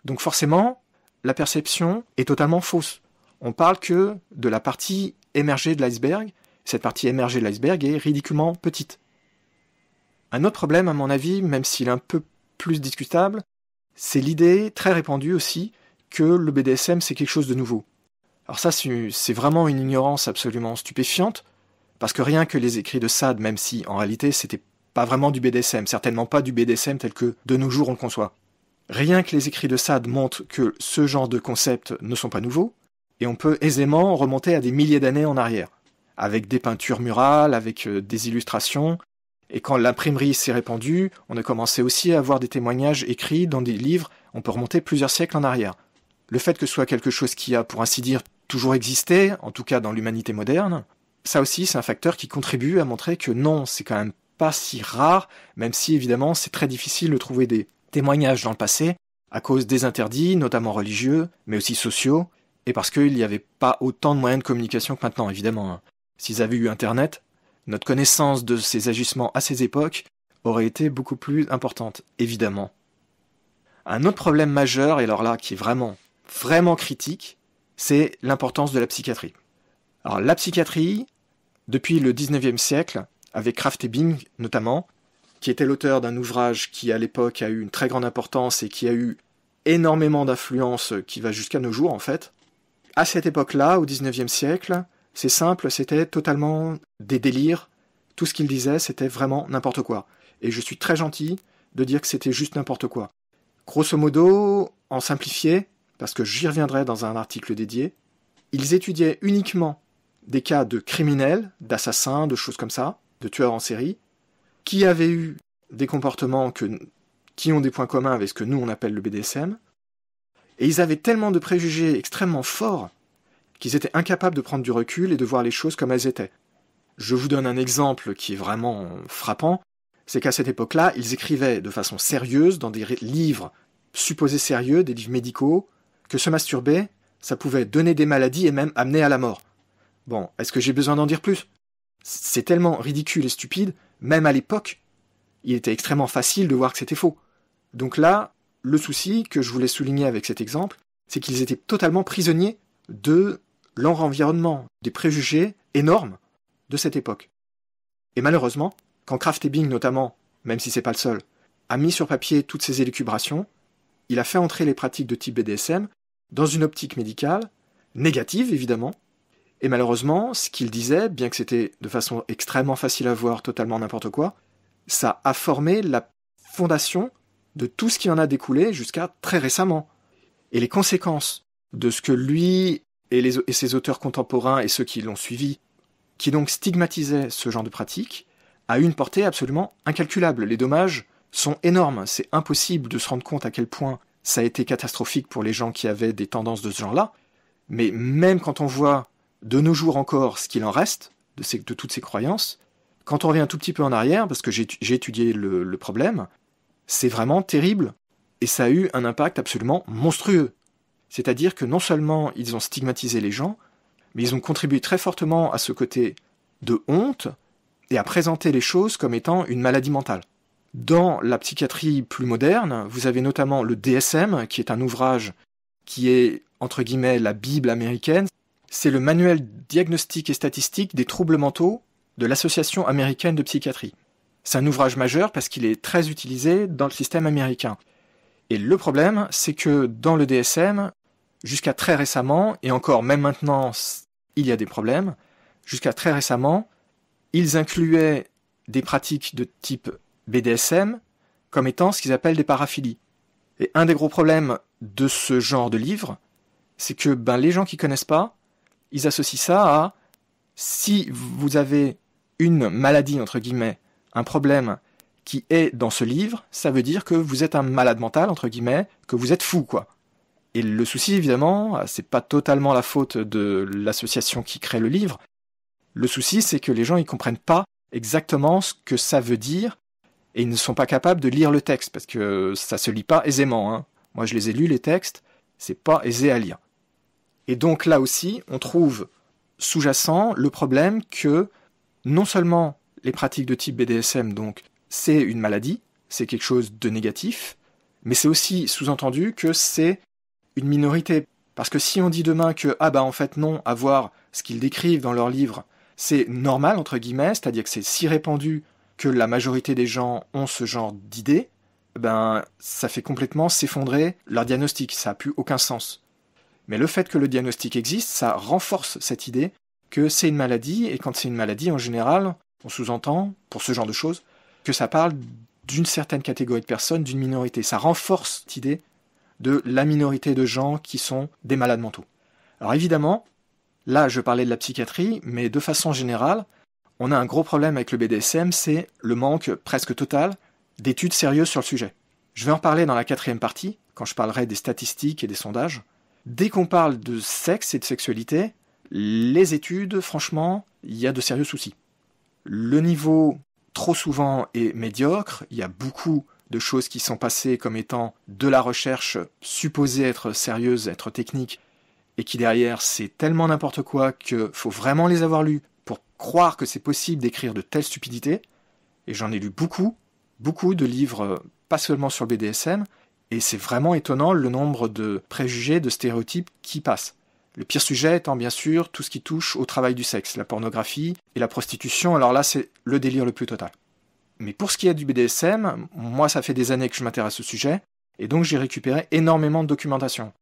Donc forcément, la perception est totalement fausse. On parle que de la partie émergée de l'iceberg, cette partie émergée de l'iceberg est ridiculement petite. Un autre problème, à mon avis, même s'il est un peu plus discutable, c'est l'idée très répandue aussi que le BDSM c'est quelque chose de nouveau. Alors ça, c'est vraiment une ignorance absolument stupéfiante, parce que rien que les écrits de Sade, même si en réalité c'était pas vraiment du BDSM, certainement pas du BDSM tel que de nos jours on le conçoit. Rien que les écrits de Sade montrent que ce genre de concepts ne sont pas nouveaux, et on peut aisément remonter à des milliers d'années en arrière, avec des peintures murales, avec des illustrations. Et quand l'imprimerie s'est répandue, on a commencé aussi à avoir des témoignages écrits dans des livres, on peut remonter plusieurs siècles en arrière. Le fait que ce soit quelque chose qui a, pour ainsi dire, toujours existé, en tout cas dans l'humanité moderne, ça aussi c'est un facteur qui contribue à montrer que non, c'est quand même pas si rare, même si évidemment c'est très difficile de trouver des témoignages dans le passé, à cause des interdits, notamment religieux, mais aussi sociaux, et parce qu'il n'y avait pas autant de moyens de communication que maintenant, évidemment. S'ils avaient eu Internet, notre connaissance de ces agissements à ces époques aurait été beaucoup plus importante, évidemment. Un autre problème majeur, et alors là, qui est vraiment, vraiment critique, c'est l'importance de la psychiatrie. Alors la psychiatrie, depuis le 19e siècle, avec Krafft Ebing notamment, qui était l'auteur d'un ouvrage qui à l'époque a eu une très grande importance et qui a eu énormément d'influence, qui va jusqu'à nos jours en fait. À cette époque-là, au 19e siècle, c'est simple, c'était totalement des délires. Tout ce qu'il disait, c'était vraiment n'importe quoi. Et je suis très gentil de dire que c'était juste n'importe quoi. Grosso modo, en simplifié, parce que j'y reviendrai dans un article dédié, ils étudiaient uniquement des cas de criminels, d'assassins, de choses comme ça, de tueurs en série, qui avaient eu des comportements qui ont des points communs avec ce que nous on appelle le BDSM, et ils avaient tellement de préjugés extrêmement forts qu'ils étaient incapables de prendre du recul et de voir les choses comme elles étaient. Je vous donne un exemple qui est vraiment frappant, c'est qu'à cette époque-là, ils écrivaient de façon sérieuse, dans des livres supposés sérieux, des livres médicaux, que se masturber, ça pouvait donner des maladies et même amener à la mort. Bon, est-ce que j'ai besoin d'en dire plus ? C'est tellement ridicule et stupide, même à l'époque, il était extrêmement facile de voir que c'était faux. Donc là, le souci que je voulais souligner avec cet exemple, c'est qu'ils étaient totalement prisonniers de leur environnement, des préjugés énormes de cette époque. Et malheureusement, quand Krafft Ebing notamment, même si c'est pas le seul, a mis sur papier toutes ces élucubrations, il a fait entrer les pratiques de type BDSM dans une optique médicale, négative évidemment, et malheureusement, ce qu'il disait, bien que c'était de façon extrêmement facile à voir, totalement n'importe quoi, ça a formé la fondation de tout ce qui en a découlé jusqu'à très récemment. Et les conséquences de ce que lui et ses auteurs contemporains et ceux qui l'ont suivi, qui donc stigmatisaient ce genre de pratique, a eu une portée absolument incalculable. Les dommages sont énormes. C'est impossible de se rendre compte à quel point ça a été catastrophique pour les gens qui avaient des tendances de ce genre-là. Mais même quand on voit de nos jours encore ce qu'il en reste de toutes ces croyances, quand on revient un tout petit peu en arrière, parce que j'ai étudié le problème, c'est vraiment terrible. Et ça a eu un impact absolument monstrueux. C'est-à-dire que non seulement ils ont stigmatisé les gens, mais ils ont contribué très fortement à ce côté de honte, et à présenter les choses comme étant une maladie mentale. Dans la psychiatrie plus moderne, vous avez notamment le DSM, qui est un ouvrage qui est, entre guillemets, la Bible américaine. C'est le manuel diagnostique et statistique des troubles mentaux de l'Association américaine de psychiatrie. C'est un ouvrage majeur parce qu'il est très utilisé dans le système américain. Et le problème, c'est que dans le DSM, jusqu'à très récemment, et encore même maintenant, il y a des problèmes, jusqu'à très récemment, ils incluaient des pratiques de type BDSM comme étant ce qu'ils appellent des paraphilies. Et un des gros problèmes de ce genre de livre, c'est que les gens qui connaissent pas, ils associent ça à si vous avez une maladie, entre guillemets, un problème qui est dans ce livre, ça veut dire que vous êtes un malade mental, entre guillemets, que vous êtes fou, quoi. Et le souci, évidemment, c'est pas totalement la faute de l'association qui crée le livre. Le souci, c'est que les gens, ils comprennent pas exactement ce que ça veut dire, et ils ne sont pas capables de lire le texte, parce que ça se lit pas aisément, hein. Moi, je les ai lus, les textes, c'est pas aisé à lire. Et donc là aussi, on trouve sous-jacent le problème que non seulement les pratiques de type BDSM, donc, c'est une maladie, c'est quelque chose de négatif, mais c'est aussi sous-entendu que c'est une minorité. Parce que si on dit demain que, en fait non, avoir ce qu'ils décrivent dans leurs livres, c'est normal, entre guillemets, c'est-à-dire que c'est si répandu que la majorité des gens ont ce genre d'idées, ça fait complètement s'effondrer leur diagnostic, ça n'a plus aucun sens. Mais le fait que le diagnostic existe, ça renforce cette idée que c'est une maladie, et quand c'est une maladie, en général, on sous-entend, pour ce genre de choses, que ça parle d'une certaine catégorie de personnes, d'une minorité. Ça renforce cette idée de la minorité de gens qui sont des malades mentaux. Alors évidemment, là je parlais de la psychiatrie, mais de façon générale, on a un gros problème avec le BDSM, c'est le manque presque total d'études sérieuses sur le sujet. Je vais en parler dans la 4e partie, quand je parlerai des statistiques et des sondages. Dès qu'on parle de sexe et de sexualité, les études, franchement, il y a de sérieux soucis. Le niveau, trop souvent, est médiocre, il y a beaucoup de choses qui sont passées comme étant de la recherche supposée être sérieuse, être technique, et qui derrière c'est tellement n'importe quoi qu'il faut vraiment les avoir lus pour croire que c'est possible d'écrire de telles stupidités. Et j'en ai lu beaucoup de livres, pas seulement sur le BDSM, et c'est vraiment étonnant le nombre de préjugés, de stéréotypes qui passent. Le pire sujet étant bien sûr tout ce qui touche au travail du sexe, la pornographie et la prostitution, alors là c'est le délire le plus total. Mais pour ce qui est du BDSM, moi ça fait des années que je m'intéresse au sujet, et donc j'ai récupéré énormément de documentation.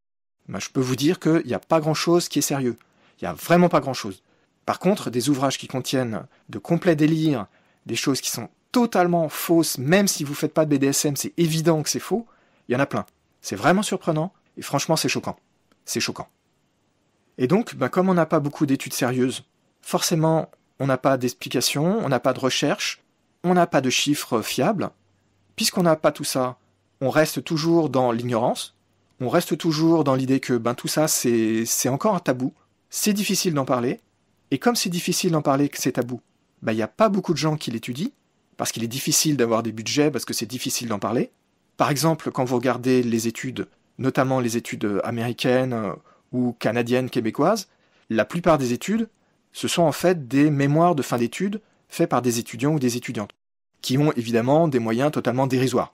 Ben, je peux vous dire qu'il n'y a pas grand-chose qui est sérieux. Il n'y a vraiment pas grand-chose. Par contre, des ouvrages qui contiennent de complets délires, des choses qui sont totalement fausses, même si vous ne faites pas de BDSM, c'est évident que c'est faux, il y en a plein. C'est vraiment surprenant, et franchement c'est choquant. C'est choquant. Et donc, ben, comme on n'a pas beaucoup d'études sérieuses, forcément on n'a pas d'explications, on n'a pas de recherche, on n'a pas de chiffres fiables. Puisqu'on n'a pas tout ça, on reste toujours dans l'ignorance, on reste toujours dans l'idée que ben, tout ça c'est encore un tabou, c'est difficile d'en parler, et comme c'est difficile d'en parler que c'est tabou, ben, il n'y a pas beaucoup de gens qui l'étudient, parce qu'il est difficile d'avoir des budgets, parce que c'est difficile d'en parler. Par exemple, quand vous regardez les études, notamment les études américaines ou canadiennes, québécoises, la plupart des études, ce sont en fait des mémoires de fin d'études faits par des étudiants ou des étudiantes, qui ont évidemment des moyens totalement dérisoires.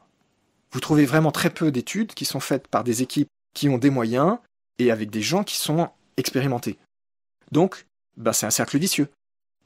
Vous trouvez vraiment très peu d'études qui sont faites par des équipes qui ont des moyens et avec des gens qui sont expérimentés. Donc, ben c'est un cercle vicieux,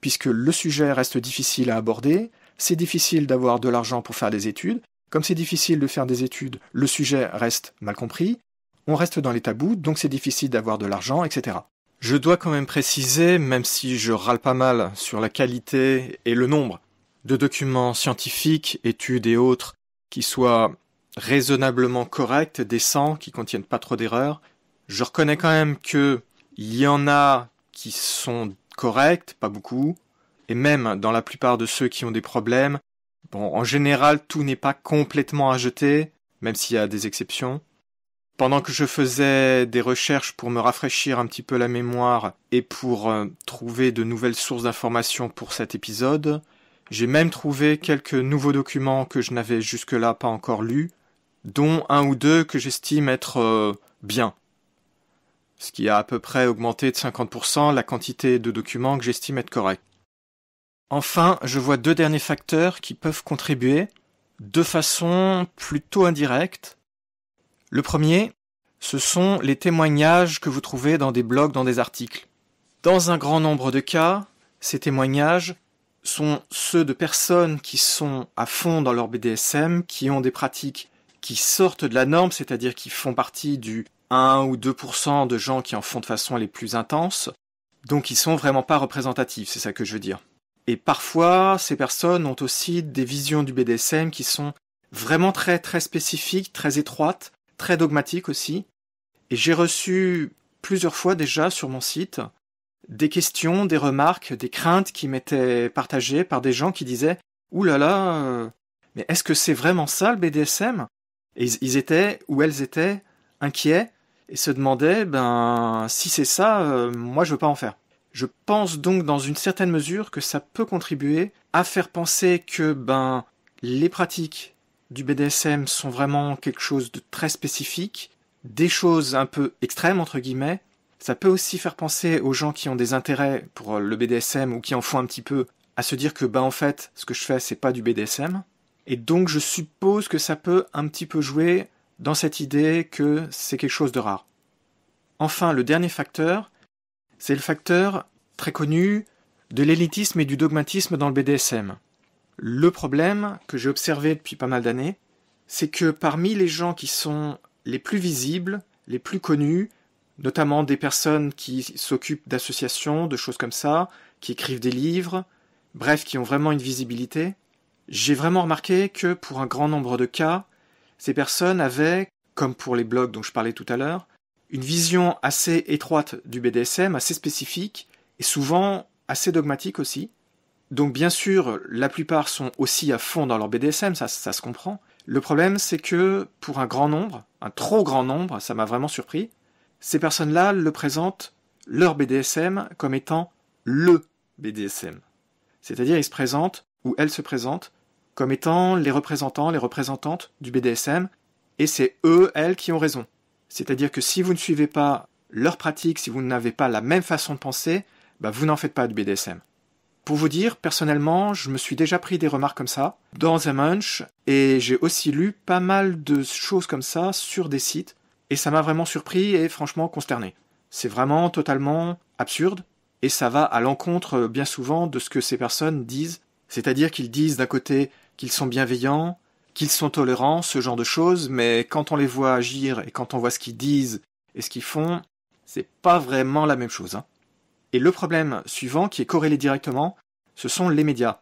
puisque le sujet reste difficile à aborder, c'est difficile d'avoir de l'argent pour faire des études, comme c'est difficile de faire des études, le sujet reste mal compris, on reste dans les tabous, donc c'est difficile d'avoir de l'argent, etc. Je dois quand même préciser, même si je râle pas mal sur la qualité et le nombre de documents scientifiques, études et autres, qui soient raisonnablement corrects, décents, qui contiennent pas trop d'erreurs, je reconnais quand même que il y en a qui sont corrects, pas beaucoup, et même dans la plupart de ceux qui ont des problèmes, bon, en général, tout n'est pas complètement à jeter, même s'il y a des exceptions. Pendant que je faisais des recherches pour me rafraîchir un petit peu la mémoire et pour trouver de nouvelles sources d'informations pour cet épisode, j'ai même trouvé quelques nouveaux documents que je n'avais jusque-là pas encore lus, dont un ou deux que j'estime être bien. Ce qui a à peu près augmenté de 50% la quantité de documents que j'estime être corrects. Enfin, je vois deux derniers facteurs qui peuvent contribuer de façon plutôt indirecte. Le premier, ce sont les témoignages que vous trouvez dans des blogs, dans des articles. Dans un grand nombre de cas, ces témoignages sont ceux de personnes qui sont à fond dans leur BDSM, qui ont des pratiques qui sortent de la norme, c'est-à-dire qui font partie du 1 ou 2% de gens qui en font de façon les plus intenses, donc ils sont vraiment pas représentatifs, c'est ça que je veux dire. Et parfois, ces personnes ont aussi des visions du BDSM qui sont vraiment très très spécifiques, très étroites, très dogmatiques aussi. Et j'ai reçu plusieurs fois déjà sur mon site des questions, des remarques, des craintes qui m'étaient partagées par des gens qui disaient « Ouh là là, mais est-ce que c'est vraiment ça le BDSM ?» Et ils étaient, ou elles étaient, inquiets et se demandaient « Ben, si c'est ça, moi je veux pas en faire ». Je pense donc dans une certaine mesure que ça peut contribuer à faire penser que ben les pratiques du BDSM sont vraiment quelque chose de très spécifique, des choses un peu extrêmes entre guillemets. Ça peut aussi faire penser aux gens qui ont des intérêts pour le BDSM ou qui en font un petit peu à se dire que ben en fait ce que je fais c'est pas du BDSM. Et donc je suppose que ça peut un petit peu jouer dans cette idée que c'est quelque chose de rare. Enfin, le dernier facteur, c'est le facteur très connu de l'élitisme et du dogmatisme dans le BDSM. Le problème que j'ai observé depuis pas mal d'années, c'est que parmi les gens qui sont les plus visibles, les plus connus, notamment des personnes qui s'occupent d'associations, de choses comme ça, qui écrivent des livres, bref, qui ont vraiment une visibilité, j'ai vraiment remarqué que pour un grand nombre de cas, ces personnes avaient, comme pour les blogs dont je parlais tout à l'heure, une vision assez étroite du BDSM, assez spécifique, et souvent assez dogmatique aussi. Donc bien sûr, la plupart sont aussi à fond dans leur BDSM, ça se comprend. Le problème, c'est que pour un grand nombre, un trop grand nombre, ça m'a vraiment surpris, ces personnes-là le présentent leur BDSM comme étant LE BDSM. C'est-à-dire, ils se présentent, ou elles se présentent, comme étant les représentants, les représentantes du BDSM, et c'est eux, elles, qui ont raison. C'est-à-dire que si vous ne suivez pas leur pratique, si vous n'avez pas la même façon de penser, vous n'en faites pas du BDSM. Pour vous dire, personnellement, je me suis déjà pris des remarques comme ça dans The Munch, et j'ai aussi lu pas mal de choses comme ça sur des sites, et ça m'a vraiment surpris et franchement consterné. C'est vraiment totalement absurde, et ça va à l'encontre bien souvent de ce que ces personnes disent, c'est-à-dire qu'ils disent d'un côté qu'ils sont bienveillants, qu'ils sont tolérants, ce genre de choses, mais quand on les voit agir et quand on voit ce qu'ils disent et ce qu'ils font, c'est pas vraiment la même chose. Et le problème suivant, qui est corrélé directement, ce sont les médias.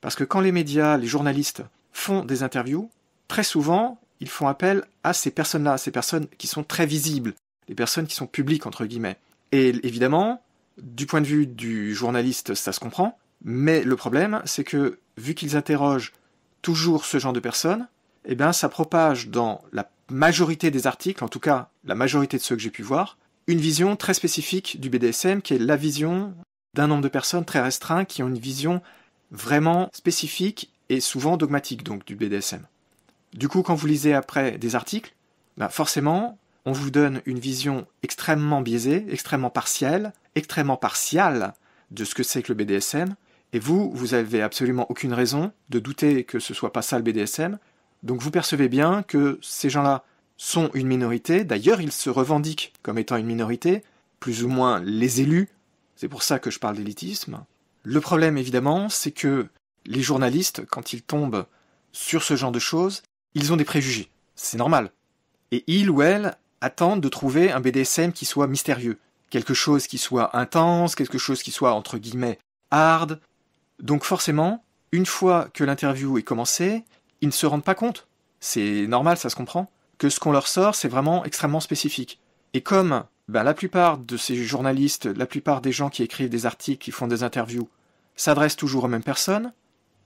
Parce que quand les médias, les journalistes font des interviews, très souvent, ils font appel à ces personnes-là, ces personnes qui sont très visibles, les personnes qui sont publiques, entre guillemets. Et évidemment, du point de vue du journaliste, ça se comprend, mais le problème, c'est que, vu qu'ils interrogent toujours ce genre de personnes, ça propage dans la majorité des articles, en tout cas la majorité de ceux que j'ai pu voir, une vision très spécifique du BDSM, qui est la vision d'un nombre de personnes très restreint qui ont une vision vraiment spécifique et souvent dogmatique donc du BDSM. Du coup, quand vous lisez après des articles, forcément, on vous donne une vision extrêmement biaisée, extrêmement partielle de ce que c'est que le BDSM, et vous avez absolument aucune raison de douter que ce soit pas ça le BDSM, donc vous percevez bien que ces gens-là sont une minorité, d'ailleurs ils se revendiquent comme étant une minorité, plus ou moins les élus, c'est pour ça que je parle d'élitisme. Le problème évidemment, c'est que les journalistes, quand ils tombent sur ce genre de choses, ils ont des préjugés, c'est normal. Et ils ou elles attendent de trouver un BDSM qui soit mystérieux, quelque chose qui soit intense, quelque chose qui soit entre guillemets hard. Donc forcément, une fois que l'interview est commencée, ils ne se rendent pas compte, c'est normal, ça se comprend, que ce qu'on leur sort, c'est vraiment extrêmement spécifique. Et comme la plupart de ces journalistes, la plupart des gens qui écrivent des articles, qui font des interviews, s'adressent toujours aux mêmes personnes,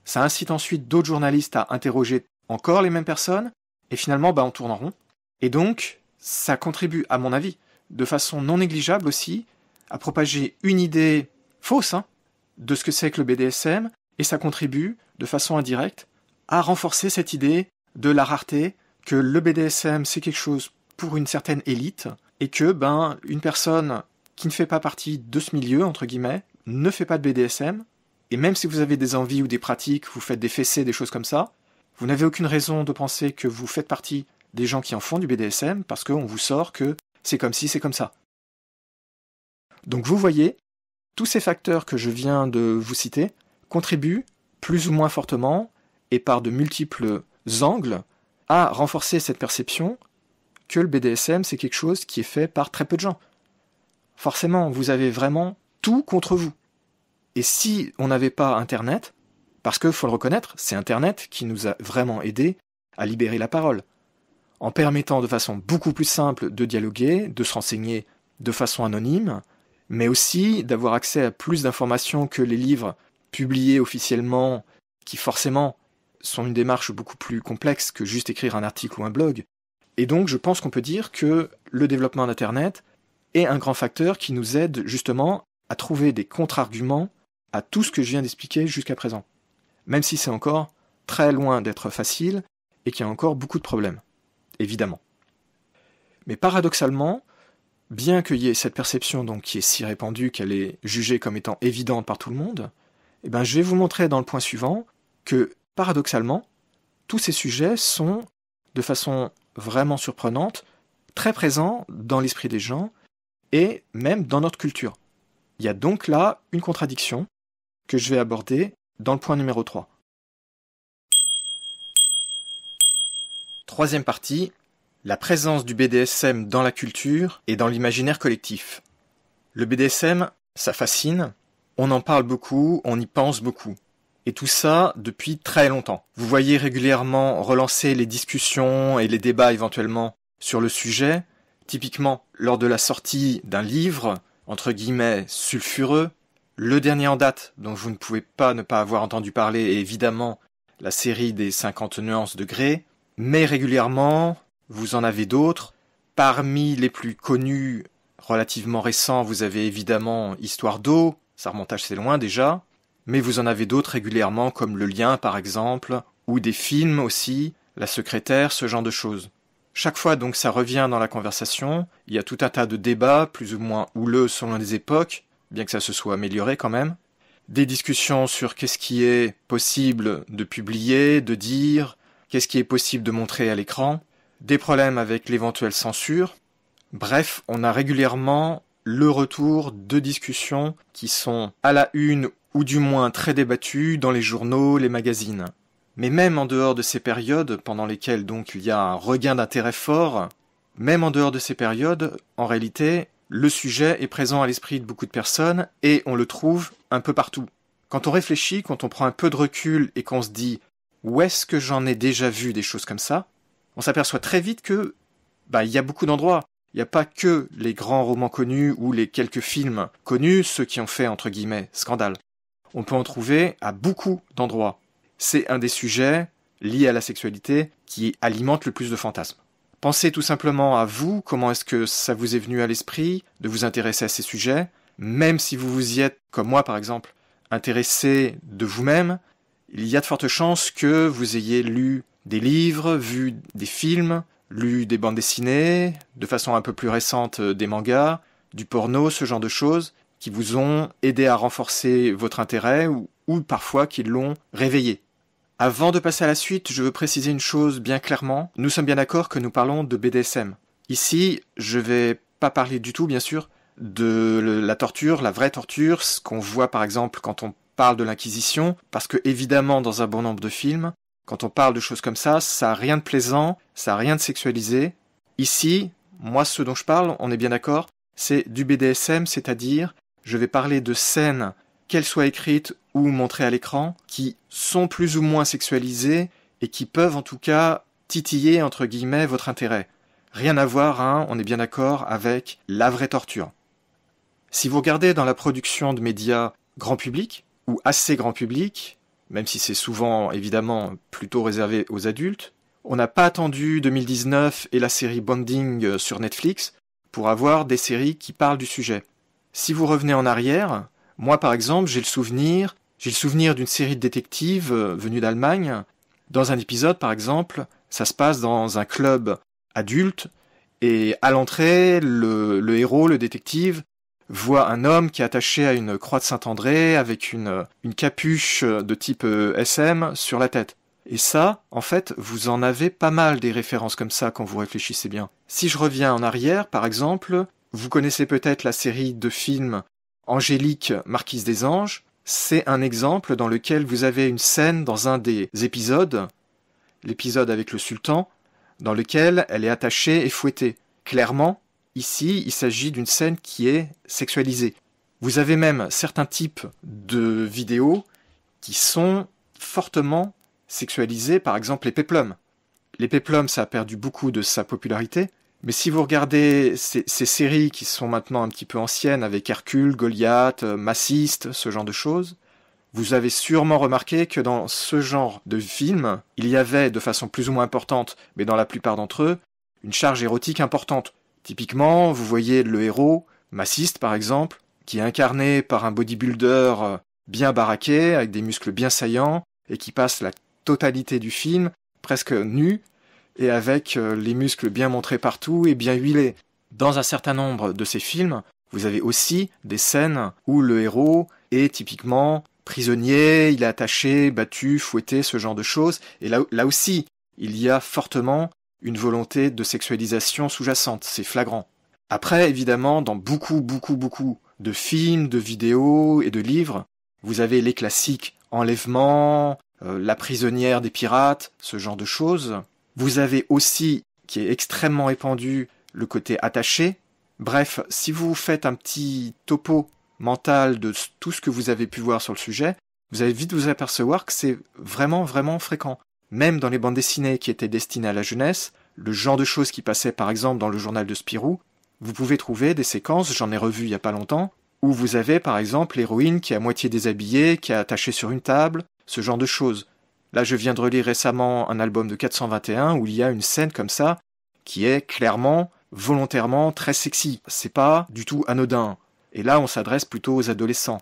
ça incite ensuite d'autres journalistes à interroger encore les mêmes personnes, et finalement, on tourne en rond. Et donc, ça contribue, à mon avis, de façon non négligeable aussi, à propager une idée fausse, de ce que c'est que le BDSM, et ça contribue, de façon indirecte, à renforcer cette idée de la rareté, que le BDSM c'est quelque chose pour une certaine élite, et que une personne qui ne fait pas partie de ce milieu, entre guillemets, ne fait pas de BDSM, et même si vous avez des envies ou des pratiques, vous faites des fessées, des choses comme ça, vous n'avez aucune raison de penser que vous faites partie des gens qui en font du BDSM, parce qu'on vous sort que c'est comme ci, c'est comme ça. Donc vous voyez, tous ces facteurs que je viens de vous citer contribuent plus ou moins fortement et par de multiples angles à renforcer cette perception que le BDSM c'est quelque chose qui est fait par très peu de gens. Forcément, vous avez vraiment tout contre vous. Et si on n'avait pas Internet, parce que faut le reconnaître, c'est Internet qui nous a vraiment aidés à libérer la parole, en permettant de façon beaucoup plus simple de dialoguer, de se renseigner de façon anonyme, mais aussi d'avoir accès à plus d'informations que les livres publiés officiellement, qui forcément sont une démarche beaucoup plus complexe que juste écrire un article ou un blog. Et donc je pense qu'on peut dire que le développement d'Internet est un grand facteur qui nous aide justement à trouver des contre-arguments à tout ce que je viens d'expliquer jusqu'à présent. Même si c'est encore très loin d'être facile et qu'il y a encore beaucoup de problèmes, évidemment. Mais paradoxalement, bien qu'il y ait cette perception donc, qui est si répandue qu'elle est jugée comme étant évidente par tout le monde, je vais vous montrer dans le point suivant que, paradoxalement, tous ces sujets sont, de façon vraiment surprenante, très présents dans l'esprit des gens et même dans notre culture. Il y a donc là une contradiction que je vais aborder dans le point numéro 3. Troisième partie, la présence du BDSM dans la culture et dans l'imaginaire collectif. Le BDSM, ça fascine, on en parle beaucoup, on y pense beaucoup. Et tout ça depuis très longtemps. Vous voyez régulièrement relancer les discussions et les débats éventuellement sur le sujet, typiquement lors de la sortie d'un livre, entre guillemets, sulfureux. Le dernier en date, dont vous ne pouvez pas ne pas avoir entendu parler, est évidemment la série des 50 nuances de Grey. Mais régulièrement, vous en avez d'autres. Parmi les plus connus, relativement récents, vous avez évidemment Histoire d'eau, ça remonte assez loin déjà. Mais vous en avez d'autres régulièrement, comme Le Lien par exemple, ou des films aussi, La Secrétaire, ce genre de choses. Chaque fois donc ça revient dans la conversation, il y a tout un tas de débats, plus ou moins houleux selon les époques, bien que ça se soit amélioré quand même. Des discussions sur qu'est-ce qui est possible de publier, de dire, qu'est-ce qui est possible de montrer à l'écran, des problèmes avec l'éventuelle censure. Bref, on a régulièrement le retour de discussions qui sont à la une ou du moins très débattues dans les journaux, les magazines. Mais même en dehors de ces périodes, pendant lesquelles donc il y a un regain d'intérêt fort, même en dehors de ces périodes, en réalité, le sujet est présent à l'esprit de beaucoup de personnes et on le trouve un peu partout. Quand on réfléchit, quand on prend un peu de recul et qu'on se dit « où est-ce que j'en ai déjà vu des choses comme ça ?», on s'aperçoit très vite que il y a beaucoup d'endroits. Il n'y a pas que les grands romans connus ou les quelques films connus, ceux qui ont fait, entre guillemets, scandale. On peut en trouver à beaucoup d'endroits. C'est un des sujets liés à la sexualité qui alimente le plus de fantasmes. Pensez tout simplement à vous, comment est-ce que ça vous est venu à l'esprit de vous intéresser à ces sujets, même si vous vous y êtes, comme moi par exemple, intéressé de vous-même, il y a de fortes chances que vous ayez lu des livres, vu des films, lu des bandes dessinées, de façon un peu plus récente des mangas, du porno, ce genre de choses, qui vous ont aidé à renforcer votre intérêt ou parfois qui l'ont réveillé. Avant de passer à la suite, je veux préciser une chose bien clairement. Nous sommes bien d'accord que nous parlons de BDSM. Ici, je vais pas parler du tout, bien sûr, de la torture, la vraie torture, ce qu'on voit par exemple quand on parle de l'Inquisition, parce que évidemment, dans un bon nombre de films, quand on parle de choses comme ça a rien de plaisant, ça a rien de sexualisé. Ici, moi, ce dont je parle, on est bien d'accord, c'est du BDSM, c'est-à-dire, je vais parler de scènes, qu'elles soient écrites ou montrées à l'écran, qui sont plus ou moins sexualisées et qui peuvent en tout cas titiller, entre guillemets, votre intérêt. Rien à voir, on est bien d'accord, avec la vraie torture. Si vous regardez dans la production de médias grand public, ou assez grand public, même si c'est souvent, évidemment, plutôt réservé aux adultes, on n'a pas attendu 2019 et la série Bonding sur Netflix pour avoir des séries qui parlent du sujet. Si vous revenez en arrière, moi par exemple, j'ai le souvenir d'une série de détectives venue d'Allemagne. Dans un épisode, par exemple, ça se passe dans un club adulte, et à l'entrée, le héros, le détective, voit un homme qui est attaché à une croix de Saint-André avec une capuche de type SM sur la tête. Et ça, en fait, vous en avez pas mal des références comme ça quand vous réfléchissez bien. Si je reviens en arrière, par exemple, vous connaissez peut-être la série de films Angélique, Marquise des Anges. C'est un exemple dans lequel vous avez une scène dans un des épisodes, l'épisode avec le sultan, dans lequel elle est attachée et fouettée. Clairement, ici, il s'agit d'une scène qui est sexualisée. Vous avez même certains types de vidéos qui sont fortement sexualisées, par exemple les péplums. Les péplums, ça a perdu beaucoup de sa popularité, mais si vous regardez ces séries qui sont maintenant un petit peu anciennes, avec Hercule, Goliath, Massiste, ce genre de choses, vous avez sûrement remarqué que dans ce genre de film, il y avait, de façon plus ou moins importante, mais dans la plupart d'entre eux, une charge érotique importante. Typiquement, vous voyez le héros, Massiste par exemple, qui est incarné par un bodybuilder bien baraqué, avec des muscles bien saillants, et qui passe la totalité du film presque nu, et avec les muscles bien montrés partout et bien huilés. Dans un certain nombre de ces films, vous avez aussi des scènes où le héros est typiquement prisonnier, il est attaché, battu, fouetté, ce genre de choses, et là aussi, il y a fortement une volonté de sexualisation sous-jacente, c'est flagrant. Après, évidemment, dans beaucoup de films, de vidéos et de livres, vous avez les classiques enlèvement, la prisonnière des pirates, ce genre de choses. Vous avez aussi, qui est extrêmement répandu, le côté attaché. Bref, si vous faites un petit topo mental de tout ce que vous avez pu voir sur le sujet, vous allez vite vous apercevoir que c'est vraiment fréquent. Même dans les bandes dessinées qui étaient destinées à la jeunesse, le genre de choses qui passaient par exemple dans le journal de Spirou, vous pouvez trouver des séquences, j'en ai revu il y a pas longtemps, où vous avez par exemple l'héroïne qui est à moitié déshabillée, qui est attachée sur une table, ce genre de choses. Là je viens de relire récemment un album de 421 où il y a une scène comme ça, qui est clairement, volontairement très sexy. C'est pas du tout anodin. Et là on s'adresse plutôt aux adolescents.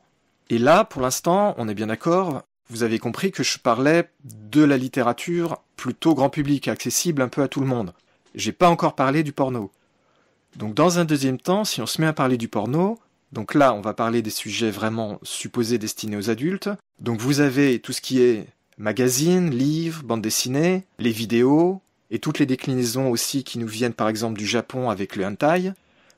Et là, pour l'instant, on est bien d'accord, vous avez compris que je parlais de la littérature plutôt grand public, accessible un peu à tout le monde. J'ai pas encore parlé du porno. Donc dans un deuxième temps, si on se met à parler du porno, donc là on va parler des sujets vraiment supposés destinés aux adultes. Donc vous avez tout ce qui est magazines, livres, bandes dessinées, les vidéos, et toutes les déclinaisons aussi qui nous viennent par exemple du Japon avec le hentai.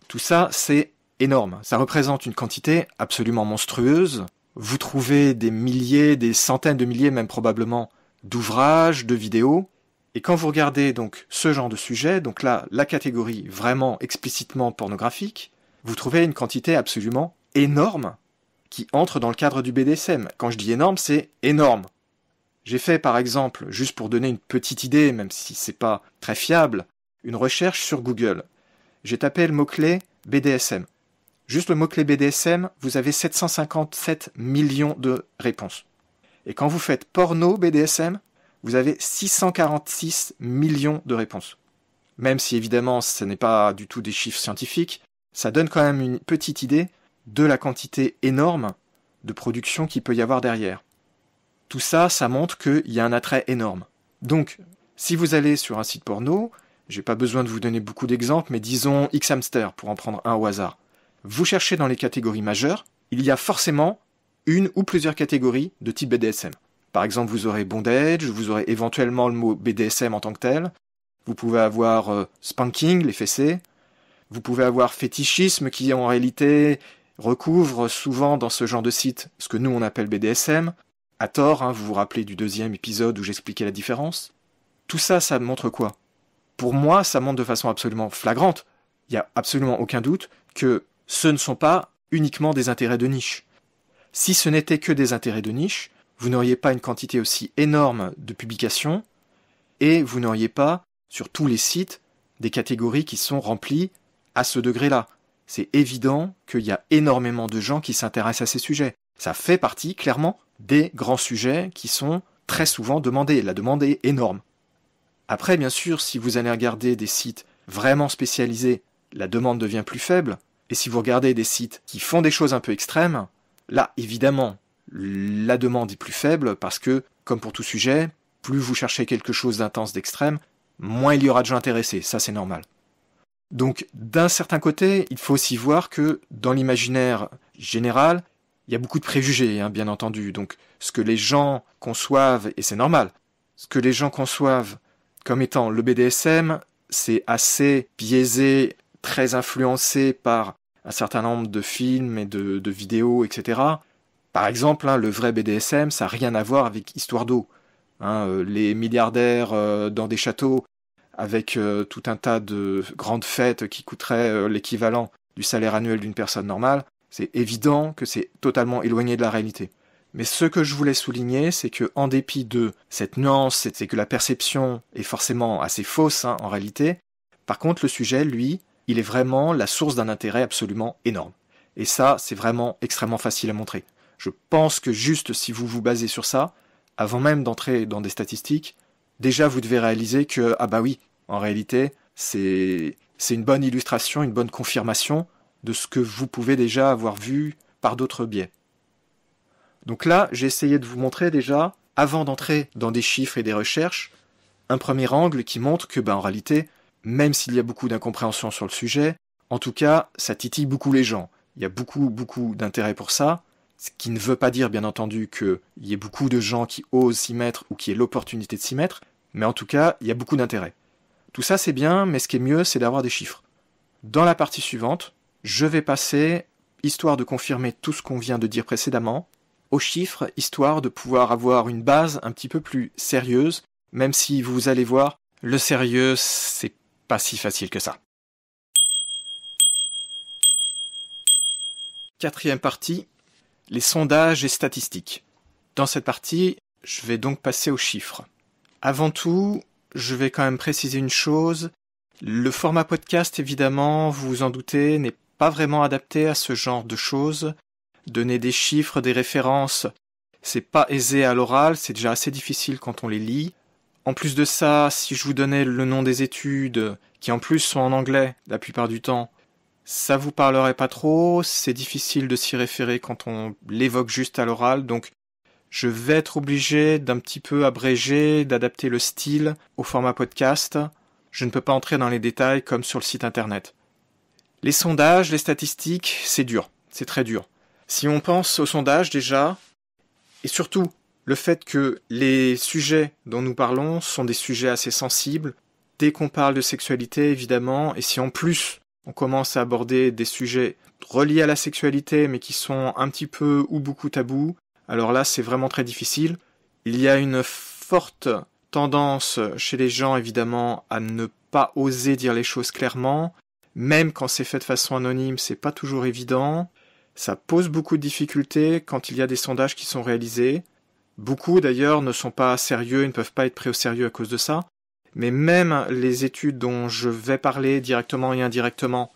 Tout ça, c'est énorme. Ça représente une quantité absolument monstrueuse. Vous trouvez des milliers, des centaines de milliers même probablement d'ouvrages, de vidéos. Et quand vous regardez donc ce genre de sujet, donc là, la catégorie vraiment explicitement pornographique, vous trouvez une quantité absolument énorme qui entre dans le cadre du BDSM. Quand je dis énorme, c'est énorme. J'ai fait par exemple, juste pour donner une petite idée, même si c'est pas très fiable, une recherche sur Google. J'ai tapé le mot-clé BDSM. Juste le mot-clé BDSM, vous avez 757 millions de réponses. Et quand vous faites porno BDSM, vous avez 646 millions de réponses. Même si évidemment ce n'est pas du tout des chiffres scientifiques, ça donne quand même une petite idée de la quantité énorme de production qu'il peut y avoir derrière. Tout ça, ça montre qu'il y a un attrait énorme. Donc, si vous allez sur un site porno, j'ai pas besoin de vous donner beaucoup d'exemples, mais disons Xhamster, pour en prendre un au hasard. Vous cherchez dans les catégories majeures, il y a forcément une ou plusieurs catégories de type BDSM. Par exemple, vous aurez bondage, vous aurez éventuellement le mot BDSM en tant que tel, vous pouvez avoir spanking, les fessées, vous pouvez avoir fétichisme qui en réalité recouvre souvent dans ce genre de site ce que nous on appelle BDSM, à tort, hein, vous vous rappelez du deuxième épisode où j'expliquais la différence. Tout ça, ça montre quoi ? Pour moi, ça montre de façon absolument flagrante, il n'y a absolument aucun doute que ce ne sont pas uniquement des intérêts de niche. Si ce n'était que des intérêts de niche, vous n'auriez pas une quantité aussi énorme de publications et vous n'auriez pas, sur tous les sites, des catégories qui sont remplies à ce degré-là. C'est évident qu'il y a énormément de gens qui s'intéressent à ces sujets. Ça fait partie, clairement, des grands sujets qui sont très souvent demandés. La demande est énorme. Après, bien sûr, si vous allez regarder des sites vraiment spécialisés, la demande devient plus faible. Et si vous regardez des sites qui font des choses un peu extrêmes, là, évidemment, la demande est plus faible parce que, comme pour tout sujet, plus vous cherchez quelque chose d'intense, d'extrême, moins il y aura de gens intéressés. Ça, c'est normal. Donc, d'un certain côté, il faut aussi voir que, dans l'imaginaire général, il y a beaucoup de préjugés, hein, bien entendu. Donc, ce que les gens conçoivent, et c'est normal, ce que les gens conçoivent comme étant le BDSM, c'est assez biaisé, très influencé par un certain nombre de films et de vidéos, etc. Par exemple, hein, le vrai BDSM, ça n'a rien à voir avec Histoire d'eau. Hein, les milliardaires dans des châteaux, avec tout un tas de grandes fêtes qui coûteraient l'équivalent du salaire annuel d'une personne normale, c'est évident que c'est totalement éloigné de la réalité. Mais ce que je voulais souligner, c'est que en dépit de cette nuance, c'est que la perception est forcément assez fausse, hein, en réalité. Par contre, le sujet, lui, il est vraiment la source d'un intérêt absolument énorme. Et ça, c'est vraiment extrêmement facile à montrer. Je pense que juste si vous vous basez sur ça, avant même d'entrer dans des statistiques, déjà vous devez réaliser que, ah bah oui, en réalité, c'est une bonne illustration, une bonne confirmation de ce que vous pouvez déjà avoir vu par d'autres biais. Donc là, j'ai essayé de vous montrer déjà, avant d'entrer dans des chiffres et des recherches, un premier angle qui montre que, en réalité, même s'il y a beaucoup d'incompréhension sur le sujet, en tout cas, ça titille beaucoup les gens. Il y a beaucoup d'intérêt pour ça, ce qui ne veut pas dire, bien entendu, qu'il y ait beaucoup de gens qui osent s'y mettre ou qui aient l'opportunité de s'y mettre, mais en tout cas, il y a beaucoup d'intérêt. Tout ça, c'est bien, mais ce qui est mieux, c'est d'avoir des chiffres. Dans la partie suivante, je vais passer, histoire de confirmer tout ce qu'on vient de dire précédemment, aux chiffres, histoire de pouvoir avoir une base un petit peu plus sérieuse, même si vous allez voir, le sérieux, c'est pas si facile que ça. Quatrième partie, les sondages et statistiques. Dans cette partie, je vais donc passer aux chiffres. Avant tout, je vais quand même préciser une chose. Le format podcast, évidemment, vous vous en doutez, n'est pas vraiment adapté à ce genre de choses. Donner des chiffres, des références, c'est pas aisé à l'oral, c'est déjà assez difficile quand on les lit. En plus de ça, si je vous donnais le nom des études, qui en plus sont en anglais la plupart du temps, ça vous parlerait pas trop, c'est difficile de s'y référer quand on l'évoque juste à l'oral, donc je vais être obligé d'un petit peu abréger, d'adapter le style au format podcast. Je ne peux pas entrer dans les détails comme sur le site internet. Les sondages, les statistiques, c'est dur, c'est très dur. Si on pense aux sondages déjà, et surtout le fait que les sujets dont nous parlons sont des sujets assez sensibles, dès qu'on parle de sexualité évidemment, et si en plus on commence à aborder des sujets reliés à la sexualité mais qui sont un petit peu ou beaucoup tabous, alors là c'est vraiment très difficile. Il y a une forte tendance chez les gens évidemment à ne pas oser dire les choses clairement, même quand c'est fait de façon anonyme, c'est pas toujours évident. Ça pose beaucoup de difficultés quand il y a des sondages qui sont réalisés. Beaucoup d'ailleurs ne sont pas sérieux, ils ne peuvent pas être pris au sérieux à cause de ça. Mais même les études dont je vais parler directement et indirectement,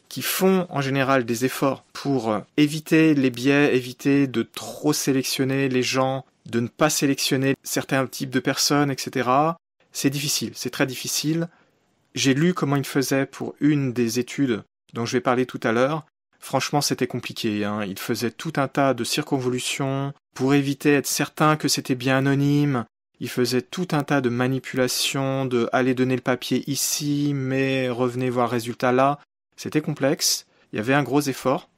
qui font en général des efforts pour éviter les biais, éviter de trop sélectionner les gens, de ne pas sélectionner certains types de personnes, etc. C'est difficile, c'est très difficile. J'ai lu comment ils faisaient pour une des études dont je vais parler tout à l'heure. Franchement, c'était compliqué, hein. Ils faisaient tout un tas de circonvolutions pour éviter d'être certain que c'était bien anonyme. Ils faisaient tout un tas de manipulations, de aller donner le papier ici, mais revenez voir le résultat là. C'était complexe. Il y avait un gros effort.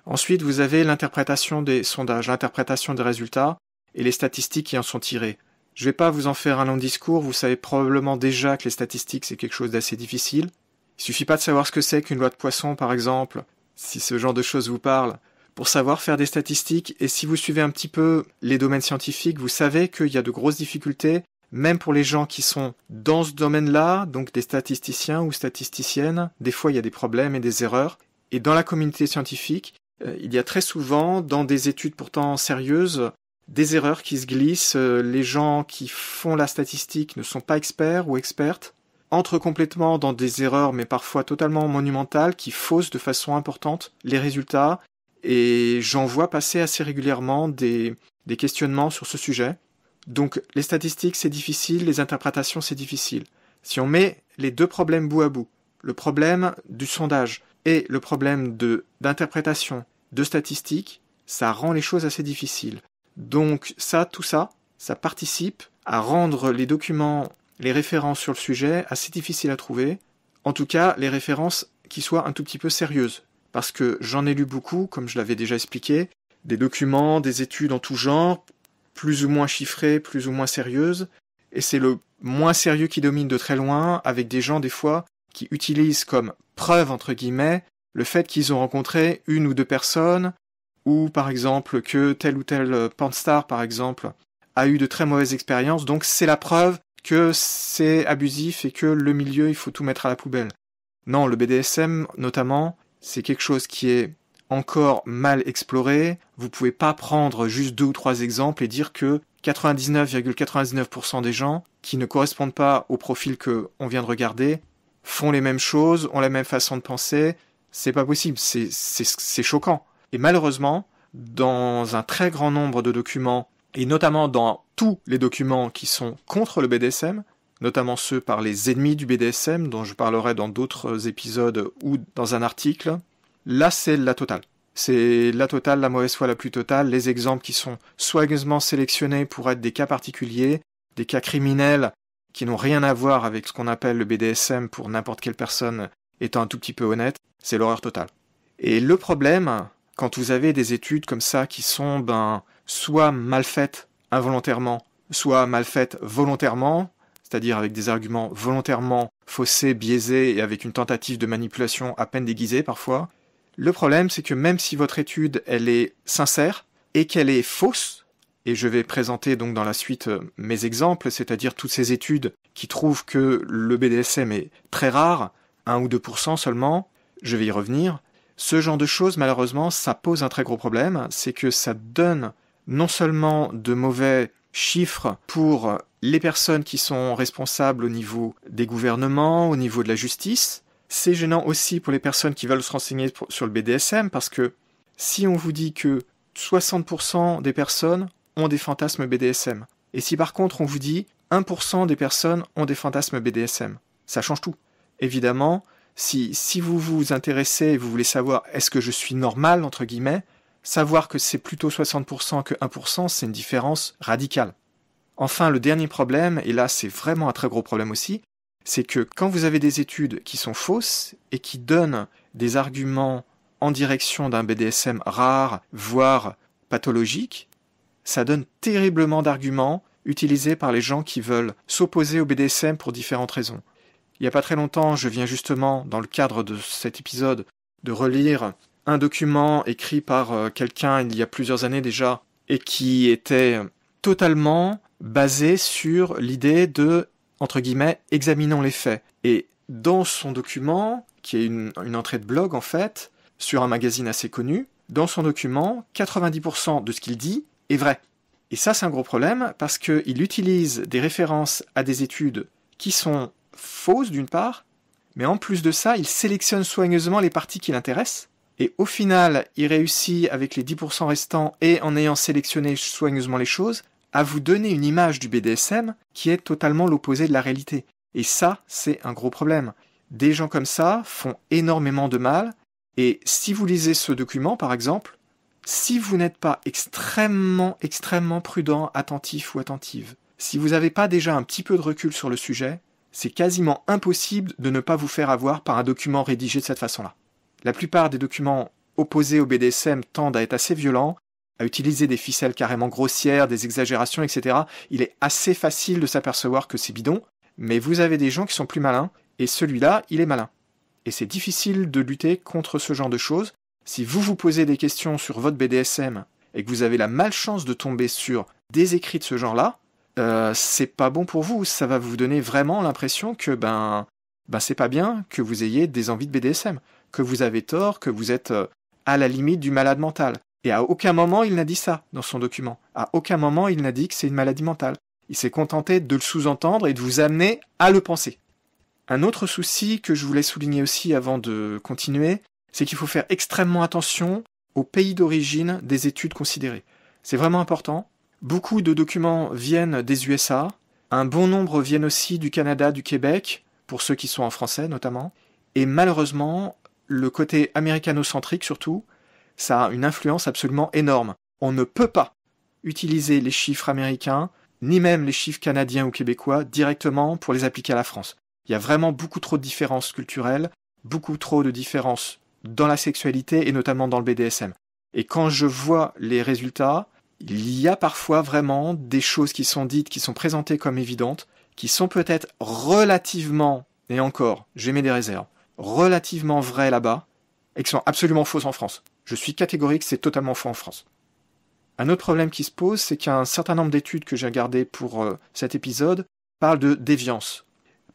Ensuite, vous avez l'interprétation des sondages, l'interprétation des résultats et les statistiques qui en sont tirées. Je ne vais pas vous en faire un long discours. Vous savez probablement déjà que les statistiques, c'est quelque chose d'assez difficile. Il suffit pas de savoir ce que c'est qu'une loi de Poisson, par exemple, si ce genre de choses vous parle, pour savoir faire des statistiques. Et si vous suivez un petit peu les domaines scientifiques, vous savez qu'il y a de grosses difficultés, même pour les gens qui sont dans ce domaine-là, donc des statisticiens ou statisticiennes. Des fois, il y a des problèmes et des erreurs. Et dans la communauté scientifique, il y a très souvent, dans des études pourtant sérieuses, des erreurs qui se glissent. Les gens qui font la statistique ne sont pas experts ou expertes, entrent complètement dans des erreurs, mais parfois totalement monumentales, qui faussent de façon importante les résultats. Et j'en vois passer assez régulièrement des questionnements sur ce sujet. Donc les statistiques c'est difficile, les interprétations c'est difficile. Si on met les deux problèmes bout à bout, le problème du sondage et le problème d'interprétation de statistiques, ça rend les choses assez difficiles. Donc tout ça participe à rendre les documents, les références sur le sujet assez difficiles à trouver. En tout cas, les références qui soient un tout petit peu sérieuses. Parce que j'en ai lu beaucoup, comme je l'avais déjà expliqué, des documents, des études en tout genre, plus ou moins chiffrées, plus ou moins sérieuses, et c'est le moins sérieux qui domine de très loin, avec des gens des fois qui utilisent comme preuve, entre guillemets, le fait qu'ils ont rencontré une ou deux personnes, ou par exemple que tel ou tel pornstar, par exemple, a eu de très mauvaises expériences, donc c'est la preuve que c'est abusif et que le milieu, il faut tout mettre à la poubelle. Non, le BDSM, notamment, c'est quelque chose qui est encore mal exploré. Vous pouvez pas prendre juste 2 ou 3 exemples et dire que 99,99% des gens qui ne correspondent pas au profil que on vient de regarder font les mêmes choses, ont la même façon de penser. C'est pas possible, c'est choquant. Et malheureusement, dans un très grand nombre de documents, et notamment dans tous les documents qui sont contre le BDSM, notamment ceux par les ennemis du BDSM, dont je parlerai dans d'autres épisodes ou dans un article, là c'est la totale. C'est la totale, la mauvaise foi la plus totale, les exemples qui sont soigneusement sélectionnés pour être des cas particuliers, des cas criminels qui n'ont rien à voir avec ce qu'on appelle le BDSM pour n'importe quelle personne étant un tout petit peu honnête, c'est l'horreur totale. Et le problème, quand vous avez des études comme ça qui sont soit mal faites involontairement, soit mal faites volontairement, c'est-à-dire avec des arguments volontairement faussés, biaisés et avec une tentative de manipulation à peine déguisée parfois. Le problème, c'est que même si votre étude, elle est sincère et qu'elle est fausse, et je vais présenter donc dans la suite mes exemples, c'est-à-dire toutes ces études qui trouvent que le BDSM est très rare, 1 ou 2% seulement, je vais y revenir. Ce genre de choses, malheureusement, ça pose un très gros problème, c'est que ça donne non seulement de mauvais chiffres pour les personnes qui sont responsables au niveau des gouvernements, au niveau de la justice. C'est gênant aussi pour les personnes qui veulent se renseigner sur le BDSM, parce que si on vous dit que 60% des personnes ont des fantasmes BDSM, et si par contre on vous dit 1% des personnes ont des fantasmes BDSM, ça change tout. Évidemment, si vous vous intéressez et vous voulez savoir est-ce que je suis normal, entre guillemets, savoir que c'est plutôt 60% que 1%, c'est une différence radicale. Enfin, le dernier problème, et là c'est vraiment un très gros problème aussi, c'est que quand vous avez des études qui sont fausses et qui donnent des arguments en direction d'un BDSM rare, voire pathologique, ça donne terriblement d'arguments utilisés par les gens qui veulent s'opposer au BDSM pour différentes raisons. Il n'y a pas très longtemps, je viens justement, dans le cadre de cet épisode, de relire un document écrit par quelqu'un il y a plusieurs années déjà, et qui était totalement basé sur l'idée de, entre guillemets, examinons les faits. Et dans son document, qui est une entrée de blog en fait, sur un magazine assez connu, dans son document, 90% de ce qu'il dit est vrai. Et ça, c'est un gros problème, parce qu'il utilise des références à des études qui sont fausses d'une part, mais en plus de ça, il sélectionne soigneusement les parties qui l'intéressent, et au final, il réussit avec les 10% restants, et en ayant sélectionné soigneusement les choses, à vous donner une image du BDSM qui est totalement l'opposé de la réalité. Et ça, c'est un gros problème. Des gens comme ça font énormément de mal, et si vous lisez ce document, par exemple, si vous n'êtes pas extrêmement prudent, attentif ou attentive, si vous n'avez pas déjà un petit peu de recul sur le sujet, c'est quasiment impossible de ne pas vous faire avoir par un document rédigé de cette façon-là. La plupart des documents opposés au BDSM tendent à être assez violents, à utiliser des ficelles carrément grossières, des exagérations, etc. Il est assez facile de s'apercevoir que c'est bidon, mais vous avez des gens qui sont plus malins, et celui-là, il est malin. Et c'est difficile de lutter contre ce genre de choses. Si vous vous posez des questions sur votre BDSM, et que vous avez la malchance de tomber sur des écrits de ce genre-là, c'est pas bon pour vous. Ça va vous donner vraiment l'impression que c'est pas bien que vous ayez des envies de BDSM, que vous avez tort, que vous êtes à la limite du malade mental. Et à aucun moment il n'a dit ça dans son document. À aucun moment il n'a dit que c'est une maladie mentale. Il s'est contenté de le sous-entendre et de vous amener à le penser. Un autre souci que je voulais souligner aussi avant de continuer, c'est qu'il faut faire extrêmement attention au pays d'origine des études considérées. C'est vraiment important. Beaucoup de documents viennent des USA, un bon nombre viennent aussi du Canada, du Québec, pour ceux qui sont en français notamment, et malheureusement, le côté américano-centrique surtout, ça a une influence absolument énorme. On ne peut pas utiliser les chiffres américains, ni même les chiffres canadiens ou québécois, directement pour les appliquer à la France. Il y a vraiment beaucoup trop de différences culturelles, beaucoup trop de différences dans la sexualité et notamment dans le BDSM. Et quand je vois les résultats, il y a parfois vraiment des choses qui sont dites, qui sont présentées comme évidentes, qui sont peut-être relativement, et encore, j'émets des réserves, relativement vraies là-bas, et qui sont absolument fausses en France. Je suis catégorique, c'est totalement faux en France. Un autre problème qui se pose, c'est qu'un certain nombre d'études que j'ai regardées pour cet épisode parlent de déviance.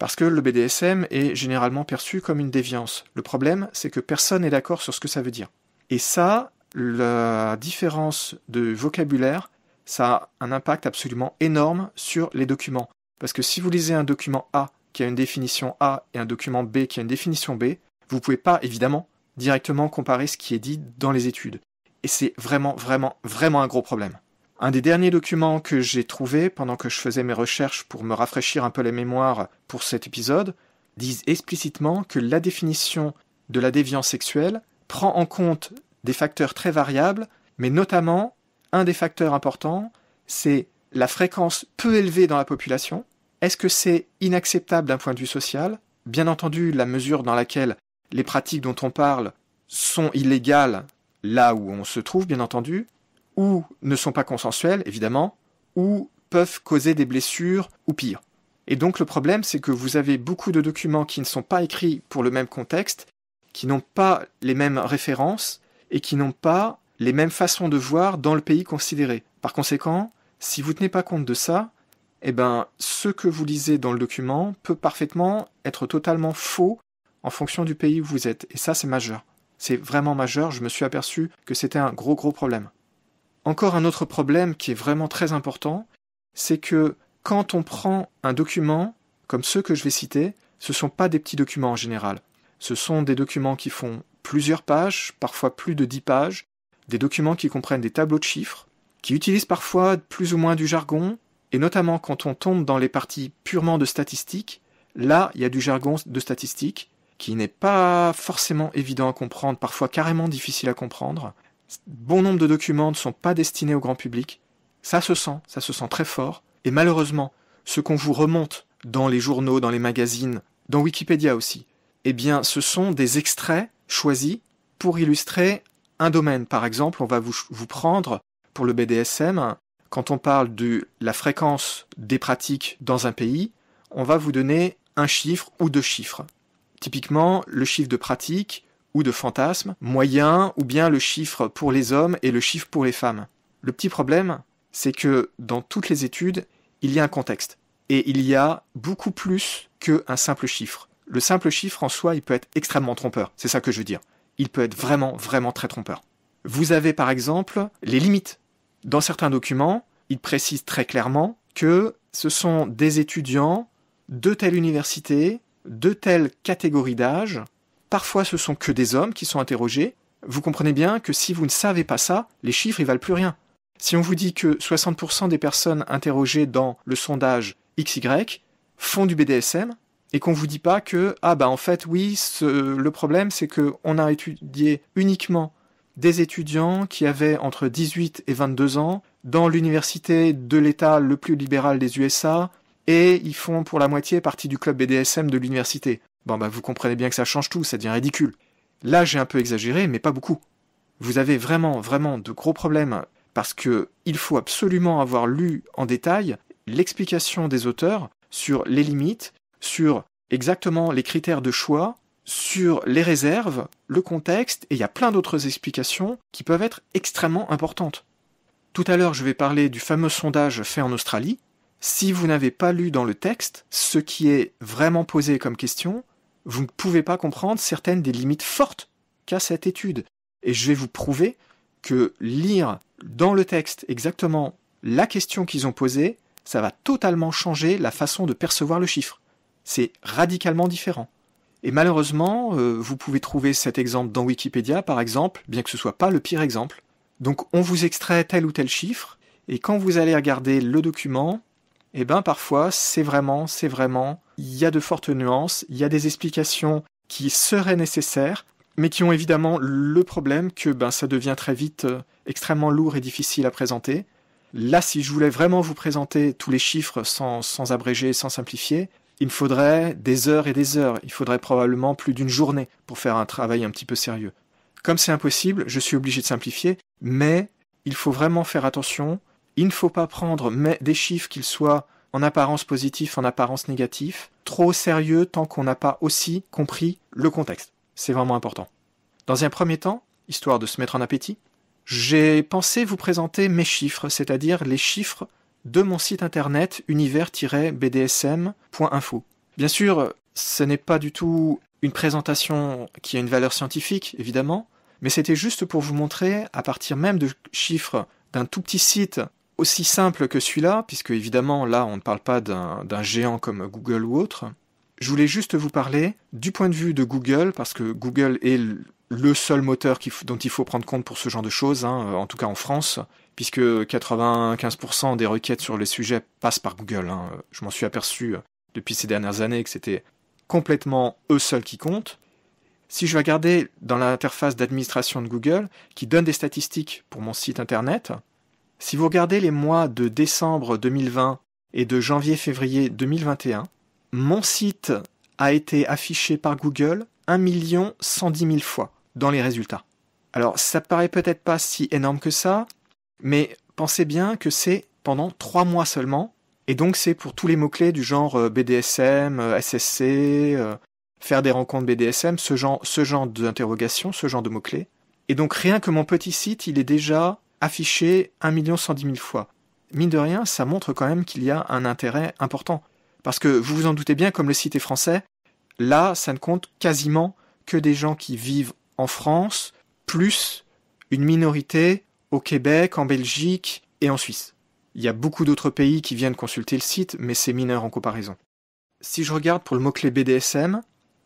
Parce que le BDSM est généralement perçu comme une déviance. Le problème, c'est que personne n'est d'accord sur ce que ça veut dire. Et ça, la différence de vocabulaire, ça a un impact absolument énorme sur les documents. Parce que si vous lisez un document A qui a une définition A et un document B qui a une définition B, vous ne pouvez pas, évidemment, directement comparer ce qui est dit dans les études. Et c'est vraiment un gros problème. Un des derniers documents que j'ai trouvé pendant que je faisais mes recherches pour me rafraîchir un peu la mémoire pour cet épisode disent explicitement que la définition de la déviance sexuelle prend en compte des facteurs très variables, mais notamment, un des facteurs importants, c'est la fréquence peu élevée dans la population. Est-ce que c'est inacceptable d'un point de vue social ? Bien entendu, la mesure dans laquelle les pratiques dont on parle sont illégales là où on se trouve, bien entendu, ou ne sont pas consensuelles, évidemment, ou peuvent causer des blessures, ou pire. Et donc le problème, c'est que vous avez beaucoup de documents qui ne sont pas écrits pour le même contexte, qui n'ont pas les mêmes références, et qui n'ont pas les mêmes façons de voir dans le pays considéré. Par conséquent, si vous ne tenez pas compte de ça, ce que vous lisez dans le document peut parfaitement être totalement faux en fonction du pays où vous êtes. Et ça, c'est majeur. C'est vraiment majeur, je me suis aperçu que c'était un gros problème. Encore un autre problème qui est vraiment très important, c'est que quand on prend un document, comme ceux que je vais citer, ce ne sont pas des petits documents en général. Ce sont des documents qui font plusieurs pages, parfois plus de 10 pages, des documents qui comprennent des tableaux de chiffres, qui utilisent parfois plus ou moins du jargon, et notamment quand on tombe dans les parties purement de statistiques, là, il y a du jargon de statistiques qui n'est pas forcément évident à comprendre, parfois carrément difficile à comprendre. Bon nombre de documents ne sont pas destinés au grand public. Ça se sent très fort. Et malheureusement, ce qu'on vous remonte dans les journaux, dans les magazines, dans Wikipédia aussi, eh bien, ce sont des extraits choisis pour illustrer un domaine. Par exemple, on va vous prendre, pour le BDSM, quand on parle de la fréquence des pratiques dans un pays, on va vous donner un chiffre ou deux chiffres. Typiquement, le chiffre de pratique ou de fantasme moyen, ou bien le chiffre pour les hommes et le chiffre pour les femmes. Le petit problème, c'est que dans toutes les études, il y a un contexte. Et il y a beaucoup plus qu'un simple chiffre. Le simple chiffre en soi, il peut être extrêmement trompeur. C'est ça que je veux dire. Il peut être vraiment, vraiment très trompeur. Vous avez par exemple les limites. Dans certains documents, ils précisent très clairement que ce sont des étudiants de telle université, de telle catégorie d'âge. Parfois, ce sont que des hommes qui sont interrogés. Vous comprenez bien que si vous ne savez pas ça, les chiffres, ils valent plus rien. Si on vous dit que 60% des personnes interrogées dans le sondage XY font du BDSM, et qu'on vous dit pas que, en fait, oui, le problème, c'est qu'on a étudié uniquement des étudiants qui avaient entre 18 et 22 ans dans l'université de l'État le plus libéral des USA, et ils font pour la moitié partie du club BDSM de l'université. Vous comprenez bien que ça change tout, ça devient ridicule. Là, j'ai un peu exagéré, mais pas beaucoup. Vous avez vraiment, vraiment de gros problèmes, parce que il faut absolument avoir lu en détail l'explication des auteurs sur les limites, sur exactement les critères de choix, sur les réserves, le contexte, et il y a plein d'autres explications qui peuvent être extrêmement importantes. Tout à l'heure, je vais parler du fameux sondage fait en Australie. Si vous n'avez pas lu dans le texte ce qui est vraiment posé comme question, vous ne pouvez pas comprendre certaines des limites fortes qu'a cette étude. Et je vais vous prouver que lire dans le texte exactement la question qu'ils ont posée, ça va totalement changer la façon de percevoir le chiffre. C'est radicalement différent. Et malheureusement, vous pouvez trouver cet exemple dans Wikipédia, par exemple, bien que ce soit pas le pire exemple. Donc on vous extrait tel ou tel chiffre, et quand vous allez regarder le document, parfois, c'est vraiment, il y a de fortes nuances, il y a des explications qui seraient nécessaires, mais qui ont évidemment le problème que ça devient très vite extrêmement lourd et difficile à présenter. Là, si je voulais vraiment vous présenter tous les chiffres sans abréger, sans simplifier, il me faudrait des heures et des heures. Il faudrait probablement plus d'une journée pour faire un travail un petit peu sérieux. Comme c'est impossible, je suis obligé de simplifier, mais il faut vraiment faire attention. Il ne faut pas prendre des chiffres qu'ils soient en apparence positifs, en apparence négatifs, trop au sérieux tant qu'on n'a pas aussi compris le contexte. C'est vraiment important. Dans un premier temps, histoire de se mettre en appétit, j'ai pensé vous présenter mes chiffres, c'est-à-dire les chiffres de mon site internet univers-bdsm.info. Bien sûr, ce n'est pas du tout une présentation qui a une valeur scientifique, évidemment, mais c'était juste pour vous montrer, à partir même de chiffres d'un tout petit site aussi simple que celui-là, puisque évidemment là on ne parle pas d'un géant comme Google ou autre, je voulais juste vous parler du point de vue de Google, parce que Google est le seul moteur dont il faut prendre compte pour ce genre de choses, en tout cas en France, puisque 95% des requêtes sur les sujets passent par Google. Je m'en suis aperçu depuis ces dernières années que c'était complètement eux seuls qui comptent. Si je vais regarder dans l'interface d'administration de Google, qui donne des statistiques pour mon site internet, si vous regardez les mois de décembre 2020 et de janvier-février 2021, mon site a été affiché par Google 1 110 000 fois dans les résultats. Alors, ça paraît peut-être pas si énorme que ça, mais pensez bien que c'est pendant 3 mois seulement, et donc c'est pour tous les mots-clés du genre BDSM, SSC, faire des rencontres BDSM, ce genre d'interrogation, ce genre de mots-clés. Et donc rien que mon petit site, il est déjà affiché 1 110 000 fois. Mine de rien, ça montre quand même qu'il y a un intérêt important. Parce que vous vous en doutez bien, comme le site est français, là, ça ne compte quasiment que des gens qui vivent en France, plus une minorité au Québec, en Belgique et en Suisse. Il y a beaucoup d'autres pays qui viennent consulter le site, mais c'est mineur en comparaison. Si je regarde pour le mot-clé BDSM,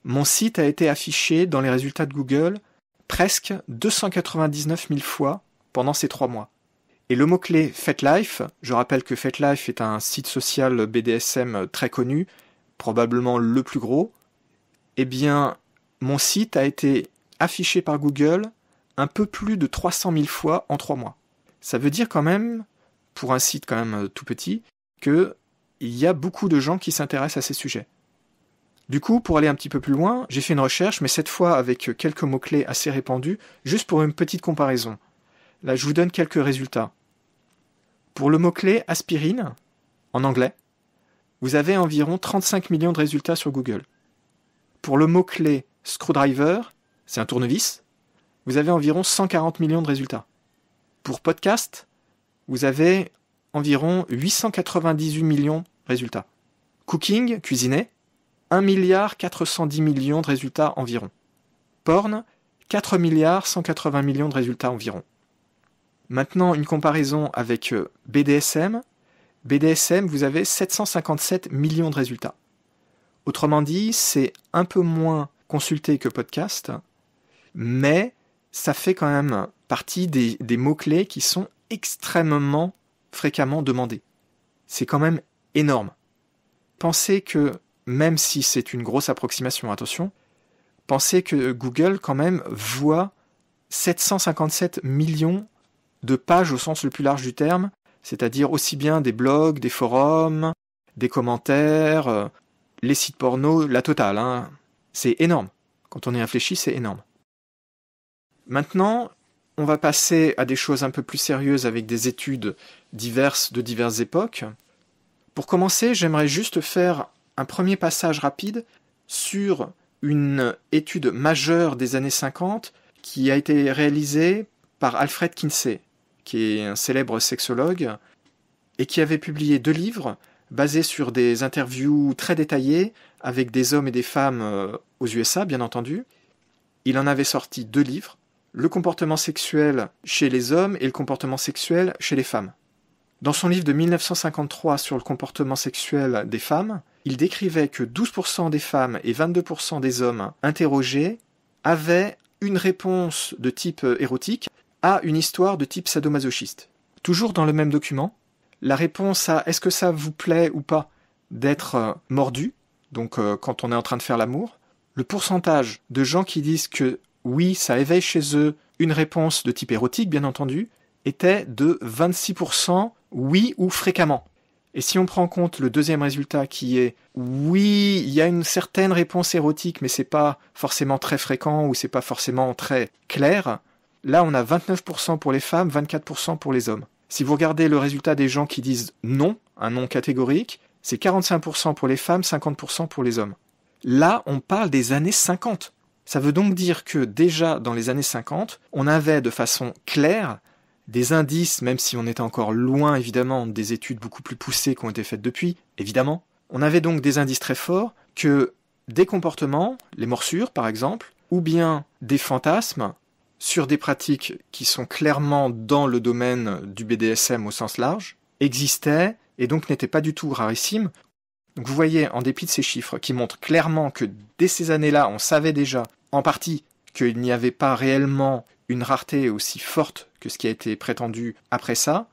mon site a été affiché dans les résultats de Google presque 299 000 fois pendant ces 3 mois. Et le mot-clé FetLife, je rappelle que FetLife est un site social BDSM très connu, probablement le plus gros, eh bien, mon site a été affiché par Google un peu plus de 300 000 fois en 3 mois. Ça veut dire quand même, pour un site quand même tout petit, qu'il y a beaucoup de gens qui s'intéressent à ces sujets. Du coup, pour aller un petit peu plus loin, j'ai fait une recherche, mais cette fois avec quelques mots-clés assez répandus, juste pour une petite comparaison. Là, je vous donne quelques résultats. Pour le mot-clé aspirine, en anglais, vous avez environ 35 millions de résultats sur Google. Pour le mot-clé screwdriver, c'est un tournevis, vous avez environ 140 millions de résultats. Pour podcast, vous avez environ 898 millions de résultats. Cooking, cuisiner, 1,410 milliard de résultats environ. Porn, 4,180 millions de résultats environ. Maintenant, une comparaison avec BDSM. BDSM, vous avez 757 millions de résultats. Autrement dit, c'est un peu moins consulté que podcast, mais ça fait quand même partie des mots-clés qui sont extrêmement fréquemment demandés. C'est quand même énorme. Pensez que, même si c'est une grosse approximation, attention, pensez que Google quand même voit 757 millions de pages au sens le plus large du terme, c'est-à-dire aussi bien des blogs, des forums, des commentaires, les sites porno, la totale. Hein. C'est énorme. Quand on y réfléchit, c'est énorme. Maintenant, on va passer à des choses un peu plus sérieuses avec des études diverses de diverses époques. Pour commencer, j'aimerais juste faire un premier passage rapide sur une étude majeure des années 50 qui a été réalisée par Alfred Kinsey, qui est un célèbre sexologue, et qui avait publié 2 livres basés sur des interviews très détaillées avec des hommes et des femmes aux USA, bien entendu. Il en avait sorti 2 livres, le comportement sexuel chez les hommes et le comportement sexuel chez les femmes. Dans son livre de 1953 sur le comportement sexuel des femmes, il décrivait que 12% des femmes et 22% des hommes interrogés avaient une réponse de type érotique à une histoire de type sadomasochiste. Toujours dans le même document, la réponse à « est-ce que ça vous plaît ou pas d'être mordu ?» donc quand on est en train de faire l'amour, le pourcentage de gens qui disent que oui, ça éveille chez eux une réponse de type érotique, bien entendu, était de 26% oui ou fréquemment. Et si on prend en compte le deuxième résultat qui est oui, il y a une certaine réponse érotique, mais c'est pas forcément très fréquent ou c'est pas forcément très clair, là on a 29% pour les femmes, 24% pour les hommes. Si vous regardez le résultat des gens qui disent non, un non catégorique, c'est 45% pour les femmes, 50% pour les hommes. Là, on parle des années 50. Ça veut donc dire que déjà dans les années 50, on avait de façon claire des indices, même si on était encore loin évidemment des études beaucoup plus poussées qui ont été faites depuis, évidemment. On avait donc des indices très forts que des comportements, les morsures par exemple, ou bien des fantasmes sur des pratiques qui sont clairement dans le domaine du BDSM au sens large, existaient et donc n'étaient pas du tout rarissimes. Donc vous voyez, en dépit de ces chiffres qui montrent clairement que dès ces années-là, on savait déjà, en partie, qu'il n'y avait pas réellement une rareté aussi forte que ce qui a été prétendu après ça,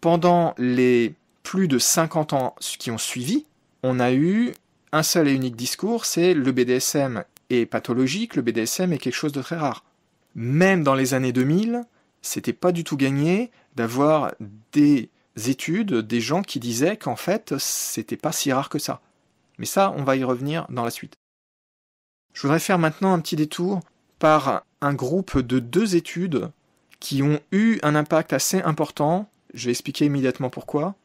pendant les plus de 50 ans qui ont suivi, on a eu un seul et unique discours, c'est le BDSM est pathologique, le BDSM est quelque chose de très rare. Même dans les années 2000, c'était pas du tout gagné d'avoir des études, des gens qui disaient qu'en fait, c'était pas si rare que ça. Mais ça, on va y revenir dans la suite. Je voudrais faire maintenant un petit détour par un groupe de 2 études qui ont eu un impact assez important. Je vais expliquer immédiatement pourquoi.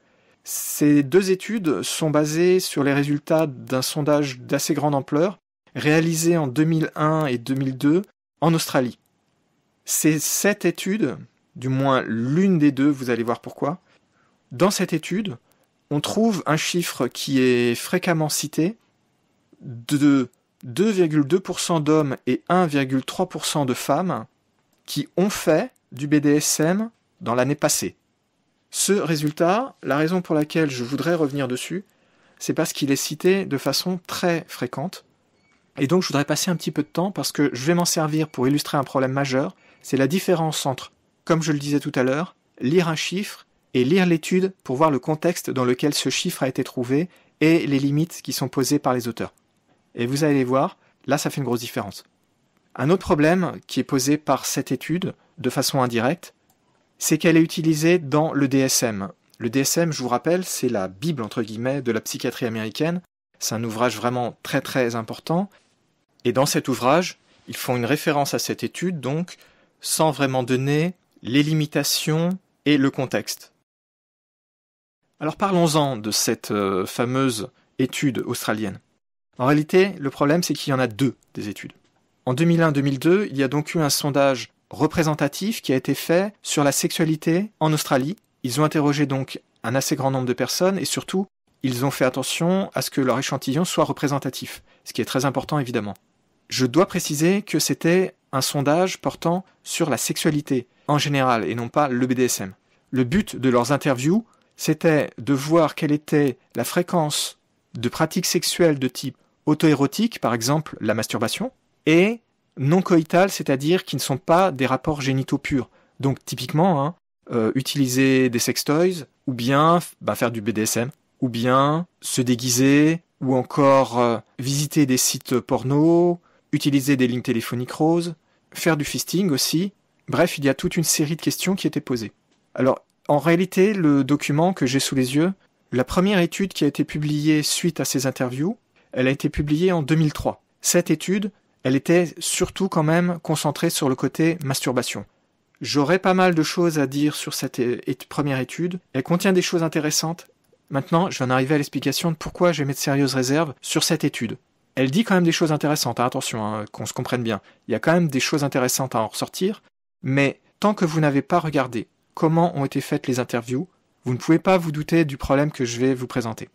Ces 2 études sont basées sur les résultats d'un sondage d'assez grande ampleur, réalisé en 2001 et 2002 en Australie. Ces 7 études, du moins l'une des 2, vous allez voir pourquoi. Dans cette étude, on trouve un chiffre qui est fréquemment cité de 2,2% d'hommes et 1,3% de femmes qui ont fait du BDSM dans l'année passée. Ce résultat, la raison pour laquelle je voudrais revenir dessus, c'est parce qu'il est cité de façon très fréquente. Et donc je voudrais passer un petit peu de temps parce que je vais m'en servir pour illustrer un problème majeur. C'est la différence entre, comme je le disais tout à l'heure, lire un chiffre et lire l'étude pour voir le contexte dans lequel ce chiffre a été trouvé et les limites qui sont posées par les auteurs. Et vous allez voir, là ça fait une grosse différence. Un autre problème qui est posé par cette étude, de façon indirecte, c'est qu'elle est utilisée dans le DSM. Le DSM, je vous rappelle, c'est la Bible, entre guillemets, de la psychiatrie américaine. C'est un ouvrage vraiment très très important. Et dans cet ouvrage, ils font une référence à cette étude, donc, sans vraiment donner les limitations et le contexte. Alors parlons-en de cette fameuse étude australienne. En réalité, le problème, c'est qu'il y en a deux des études. En 2001-2002, il y a donc eu un sondage représentatif qui a été fait sur la sexualité en Australie. Ils ont interrogé donc un assez grand nombre de personnes et surtout, ils ont fait attention à ce que leur échantillon soit représentatif, ce qui est très important évidemment. Je dois préciser que c'était un sondage portant sur la sexualité en général et non pas le BDSM. Le but de leurs interviews, c'était de voir quelle était la fréquence de pratiques sexuelles de type auto-érotique, par exemple la masturbation, et non coïtales, c'est-à-dire qui ne sont pas des rapports génitaux purs. Donc typiquement, utiliser des sextoys, ou bien faire du BDSM, ou bien se déguiser, ou encore visiter des sites porno, utiliser des lignes téléphoniques roses, faire du fisting aussi. Bref, il y a toute une série de questions qui étaient posées. Alors, en réalité, le document que j'ai sous les yeux, la première étude qui a été publiée suite à ces interviews, elle a été publiée en 2003. Cette étude, elle était surtout quand même concentrée sur le côté masturbation. J'aurais pas mal de choses à dire sur cette première étude. Elle contient des choses intéressantes. Maintenant, je vais en arriver à l'explication de pourquoi j'ai mis de sérieuses réserves sur cette étude. Elle dit quand même des choses intéressantes, attention, qu'on se comprenne bien. Il y a quand même des choses intéressantes à en ressortir, mais tant que vous n'avez pas regardé comment ont été faites les interviews, vous ne pouvez pas vous douter du problème que je vais vous présenter.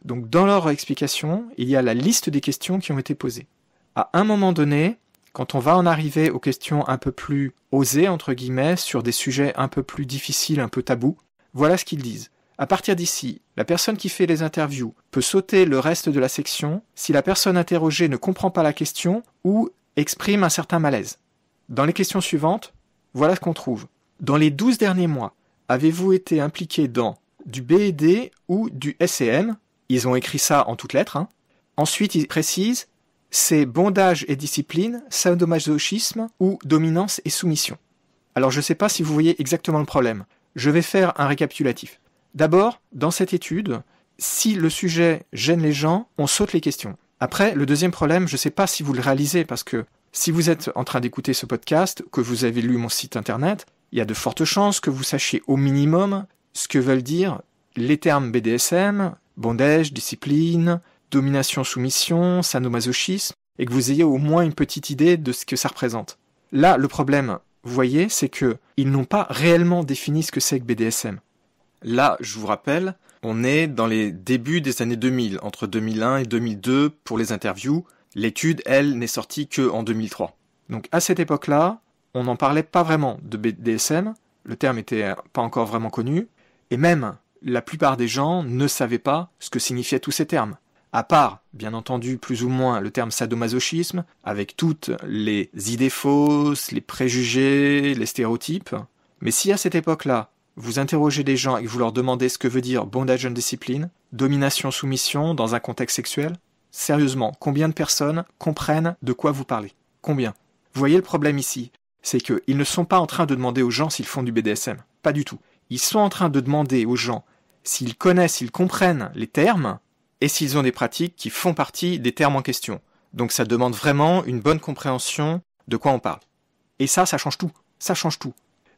Donc dans leur explication, il y a la liste des questions qui ont été posées. À un moment donné, quand on va en arriver aux questions un peu plus osées, entre guillemets, sur des sujets un peu plus difficiles, un peu tabous, voilà ce qu'ils disent. À partir d'ici, la personne qui fait les interviews peut sauter le reste de la section si la personne interrogée ne comprend pas la question ou exprime un certain malaise. Dans les questions suivantes, voilà ce qu'on trouve. Dans les 12 derniers mois, avez-vous été impliqué dans du BED ou du SEM? Ils ont écrit ça en toutes lettres. Ensuite, ils précisent, c'est bondage et discipline, sadomasochisme ou dominance et soumission. Alors je ne sais pas si vous voyez exactement le problème. Je vais faire un récapitulatif. D'abord, dans cette étude, si le sujet gêne les gens, on saute les questions. Après, le deuxième problème, je ne sais pas si vous le réalisez, parce que si vous êtes en train d'écouter ce podcast, que vous avez lu mon site internet, il y a de fortes chances que vous sachiez au minimum ce que veulent dire les termes BDSM, bondage, discipline, domination-soumission, sadomasochisme, et que vous ayez au moins une petite idée de ce que ça représente. Là, le problème, vous voyez, c'est que ils n'ont pas réellement défini ce que c'est que BDSM. Là, je vous rappelle, on est dans les débuts des années 2000, entre 2001 et 2002 pour les interviews. L'étude, elle, n'est sortie que en 2003. Donc à cette époque-là, on n'en parlait pas vraiment de BDSM, le terme n'était pas encore vraiment connu, et même la plupart des gens ne savaient pas ce que signifiaient tous ces termes. À part, bien entendu, plus ou moins le terme sadomasochisme, avec toutes les idées fausses, les préjugés, les stéréotypes. Mais si à cette époque-là, vous interrogez des gens et que vous leur demandez ce que veut dire bondage and discipline, domination-soumission dans un contexte sexuel, sérieusement, combien de personnes comprennent de quoi vous parlez? Combien? Vous voyez le problème ici, c'est qu'ils ne sont pas en train de demander aux gens s'ils font du BDSM. Pas du tout. Ils sont en train de demander aux gens s'ils connaissent, s'ils comprennent les termes, et s'ils ont des pratiques qui font partie des termes en question. Donc ça demande vraiment une bonne compréhension de quoi on parle. Et ça change tout. Ça change tout.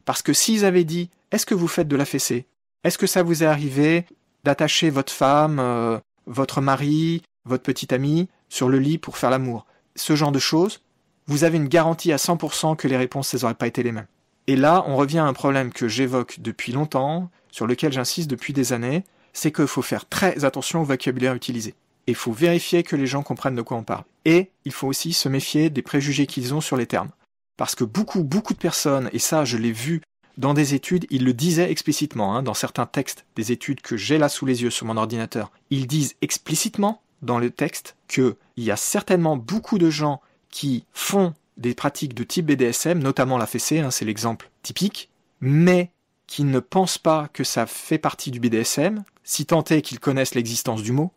Parce que s'ils avaient dit « Est-ce que vous faites de la fessée? Est-ce que ça vous est arrivé d'attacher votre femme, votre mari, votre petite amie sur le lit pour faire l'amour ?» Ce genre de choses, vous avez une garantie à 100% que les réponses, elles n'auraient pas été les mêmes. Et là, on revient à un problème que j'évoque depuis longtemps, sur lequel j'insiste depuis des années, c'est qu'il faut faire très attention au vocabulaire utilisé. Et il faut vérifier que les gens comprennent de quoi on parle. Et il faut aussi se méfier des préjugés qu'ils ont sur les termes. Parce que beaucoup de personnes, et ça je l'ai vu dans des études, ils le disaient explicitement, dans certains textes des études que j'ai là sous les yeux sur mon ordinateur, ils disent explicitement dans le texte qu'il y a certainement beaucoup de gens qui font des pratiques de type BDSM, notamment la fessée, c'est l'exemple typique, mais qui ne pensent pas que ça fait partie du BDSM, si tant est qu'ils connaissent l'existence du mot,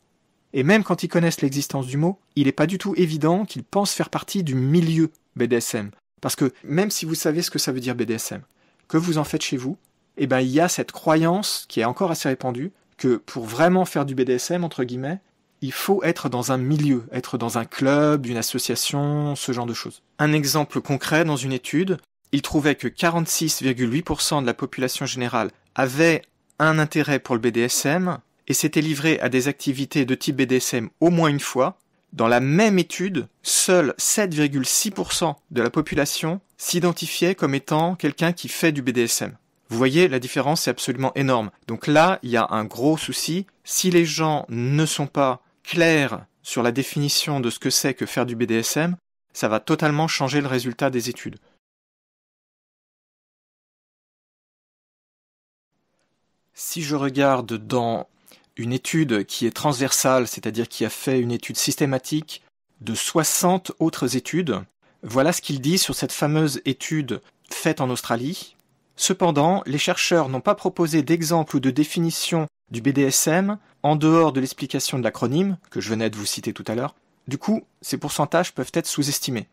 Et même quand ils connaissent l'existence du mot, il n'est pas du tout évident qu'ils pensent faire partie du milieu BDSM. Parce que même si vous savez ce que ça veut dire BDSM, que vous en faites chez vous, il y a cette croyance qui est encore assez répandue que pour vraiment faire du BDSM, entre guillemets, il faut être dans un milieu, être dans un club, une association, ce genre de choses. Un exemple concret dans une étude, il trouvait que 46,8% de la population générale avait un intérêt pour le BDSM et s'était livré à des activités de type BDSM au moins une fois. Dans la même étude, seuls 7,6% de la population s'identifiait comme étant quelqu'un qui fait du BDSM. Vous voyez, la différence est absolument énorme. Donc là, il y a un gros souci. Si les gens ne sont pas clairs sur la définition de ce que c'est que faire du BDSM, ça va totalement changer le résultat des études. Si je regarde dans une étude qui est transversale, c'est-à-dire qui a fait une étude systématique de 60 autres études, voilà ce qu'il dit sur cette fameuse étude faite en Australie. Cependant, les chercheurs n'ont pas proposé d'exemple ou de définition du BDSM en dehors de l'explication de l'acronyme, que je venais de vous citer tout à l'heure. Du coup, ces pourcentages peuvent être sous-estimés.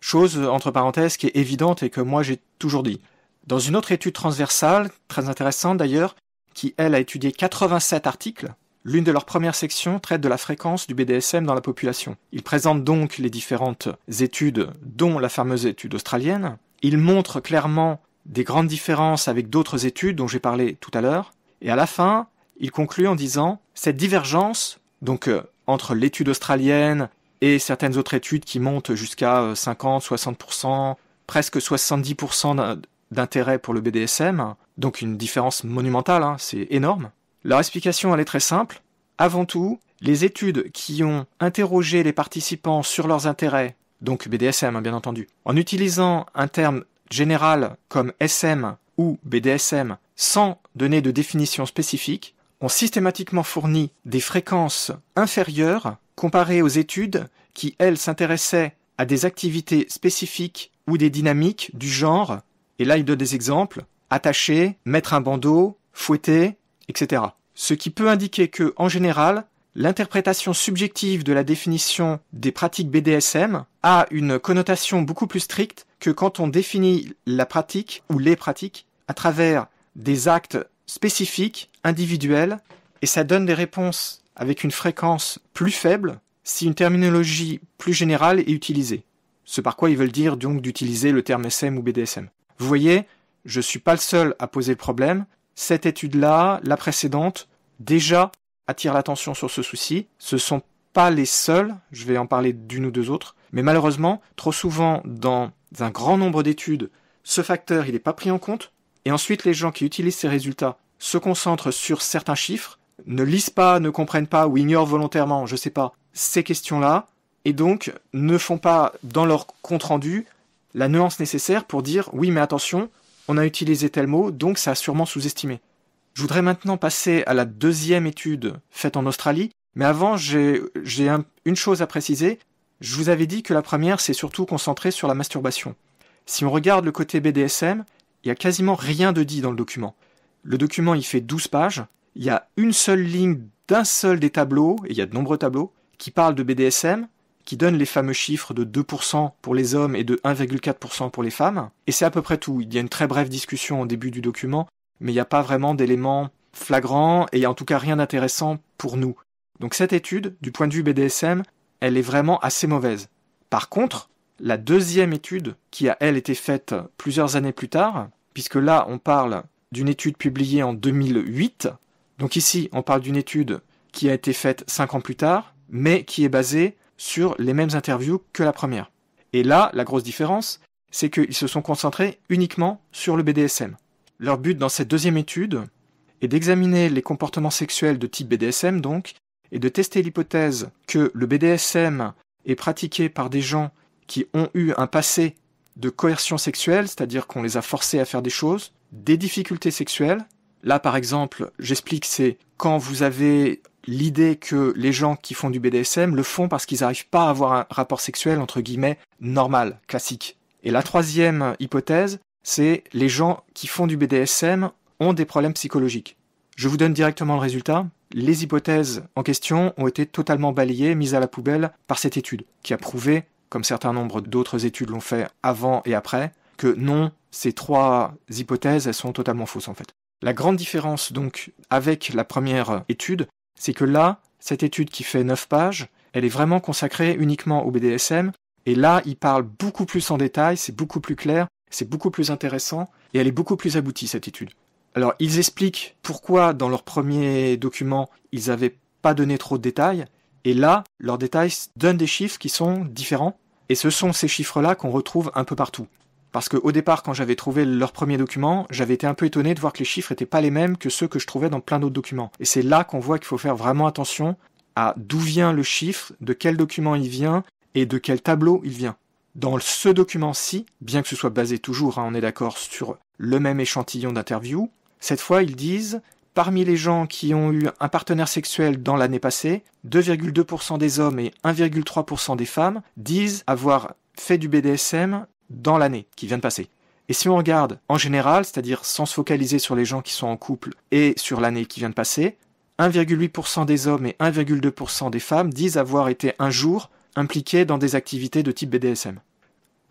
Chose, entre parenthèses, qui est évidente et que moi j'ai toujours dit. Dans une autre étude transversale, très intéressante d'ailleurs, qui elle a étudié 87 articles, l'une de leurs premières sections traite de la fréquence du BDSM dans la population. Il présente donc les différentes études, dont la fameuse étude australienne. Il montre clairement des grandes différences avec d'autres études dont j'ai parlé tout à l'heure, et à la fin, il conclut en disant « Cette divergence, donc entre l'étude australienne et certaines autres études qui montent jusqu'à 50, 60%, presque 70% d'intérêt pour le BDSM, donc une différence monumentale, c'est énorme. Leur explication, elle est très simple. Avant tout, les études qui ont interrogé les participants sur leurs intérêts, donc BDSM bien entendu, en utilisant un terme général comme SM ou BDSM sans donner de définition spécifique, ont systématiquement fourni des fréquences inférieures comparées aux études qui, elles, s'intéressaient à des activités spécifiques ou des dynamiques du genre, et là il donne des exemples, attacher, mettre un bandeau, fouetter, etc. Ce qui peut indiquer que, en général, l'interprétation subjective de la définition des pratiques BDSM a une connotation beaucoup plus stricte que quand on définit la pratique ou les pratiques à travers des actes spécifiques, individuels, et ça donne des réponses avec une fréquence plus faible si une terminologie plus générale est utilisée. Ce par quoi ils veulent dire donc d'utiliser le terme SM ou BDSM. Vous voyez, je ne suis pas le seul à poser le problème. Cette étude-là, la précédente, déjà attire l'attention sur ce souci. Ce ne sont pas les seuls, je vais en parler d'une ou deux autres, mais malheureusement, trop souvent, dans un grand nombre d'études, ce facteur il n'est pas pris en compte, et ensuite les gens qui utilisent ces résultats se concentrent sur certains chiffres, ne lisent pas, ne comprennent pas ou ignorent volontairement, je sais pas, ces questions-là, et donc ne font pas dans leur compte-rendu la nuance nécessaire pour dire « oui mais attention, on a utilisé tel mot, donc ça a sûrement sous-estimé ». Je voudrais maintenant passer à la deuxième étude faite en Australie, mais avant j'ai une chose à préciser. Je vous avais dit que la première c'est surtout concentré sur la masturbation. Si on regarde le côté BDSM, il n'y a quasiment rien de dit dans le document. Le document il fait 12 pages, il y a une seule ligne d'un seul des tableaux, et il y a de nombreux tableaux, qui parlent de BDSM, qui donnent les fameux chiffres de 2% pour les hommes et de 1,4% pour les femmes, et c'est à peu près tout. Il y a une très brève discussion au début du document, mais il n'y a pas vraiment d'éléments flagrants, et il n'y a en tout cas rien d'intéressant pour nous. Donc cette étude, du point de vue BDSM, elle est vraiment assez mauvaise. Par contre, la deuxième étude, qui a elle été faite plusieurs années plus tard, puisque là on parle d'une étude publiée en 2008, donc ici on parle d'une étude qui a été faite 5 ans plus tard, mais qui est basée sur les mêmes interviews que la première. Et là, la grosse différence, c'est qu'ils se sont concentrés uniquement sur le BDSM. Leur but dans cette deuxième étude est d'examiner les comportements sexuels de type BDSM donc, et de tester l'hypothèse que le BDSM est pratiqué par des gens qui ont eu un passé de coercion sexuelle, c'est-à-dire qu'on les a forcés à faire des choses, des difficultés sexuelles. Là, par exemple, j'explique, c'est quand vous avez l'idée que les gens qui font du BDSM le font parce qu'ils n'arrivent pas à avoir un rapport sexuel, entre guillemets, normal, classique. Et la troisième hypothèse, c'est les gens qui font du BDSM ont des problèmes psychologiques. Je vous donne directement le résultat. les hypothèses en question ont été totalement balayées, mises à la poubelle par cette étude, qui a prouvé, comme certain nombre d'autres études l'ont fait avant et après, que non, ces 3 hypothèses, elles sont totalement fausses en fait. La grande différence donc avec la première étude, c'est que là, cette étude qui fait 9 pages, elle est vraiment consacrée uniquement au BDSM, et là, il parle beaucoup plus en détail, c'est beaucoup plus clair, c'est beaucoup plus intéressant, et elle est beaucoup plus aboutie cette étude. Alors, ils expliquent pourquoi dans leur premier document, ils n'avaient pas donné trop de détails, et là, leurs détails donnent des chiffres qui sont différents, et ce sont ces chiffres-là qu'on retrouve un peu partout. Parce qu'au départ, quand j'avais trouvé leur premier document, j'avais été un peu étonné de voir que les chiffres n'étaient pas les mêmes que ceux que je trouvais dans plein d'autres documents. Et c'est là qu'on voit qu'il faut faire vraiment attention à d'où vient le chiffre, de quel document il vient, et de quel tableau il vient. Dans ce document-ci, bien que ce soit basé toujours, on est d'accord, sur le même échantillon d'interview, cette fois ils disent, parmi les gens qui ont eu un partenaire sexuel dans l'année passée, 2,2% des hommes et 1,3% des femmes disent avoir fait du BDSM dans l'année qui vient de passer. Et si on regarde en général, c'est-à-dire sans se focaliser sur les gens qui sont en couple et sur l'année qui vient de passer, 1,8% des hommes et 1,2% des femmes disent avoir été un jour impliqués dans des activités de type BDSM.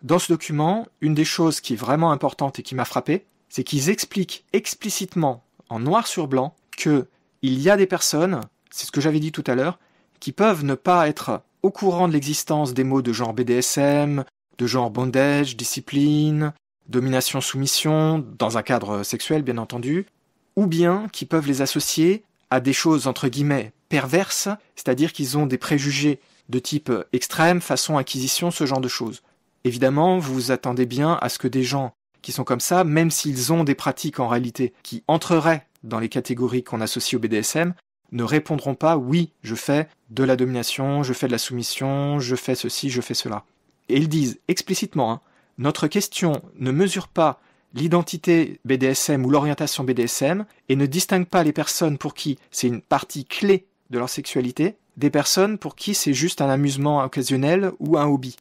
Dans ce document, une des choses qui est vraiment importante et qui m'a frappé, c'est qu'ils expliquent explicitement, en noir sur blanc, qu'il y a des personnes, c'est ce que j'avais dit tout à l'heure, qui peuvent ne pas être au courant de l'existence des mots de genre BDSM, de genre bondage, discipline, domination-soumission, dans un cadre sexuel bien entendu, ou bien qui peuvent les associer à des choses entre guillemets perverses, c'est-à-dire qu'ils ont des préjugés de type extrême, façon acquisition, ce genre de choses. Évidemment, vous vous attendez bien à ce que des gens qui sont comme ça, même s'ils ont des pratiques en réalité qui entreraient dans les catégories qu'on associe au BDSM, ne répondront pas « oui, je fais de la domination, je fais de la soumission, je fais ceci, je fais cela ». Et ils disent explicitement, notre question ne mesure pas l'identité BDSM ou l'orientation BDSM et ne distingue pas les personnes pour qui c'est une partie clé de leur sexualité des personnes pour qui c'est juste un amusement occasionnel ou un hobby.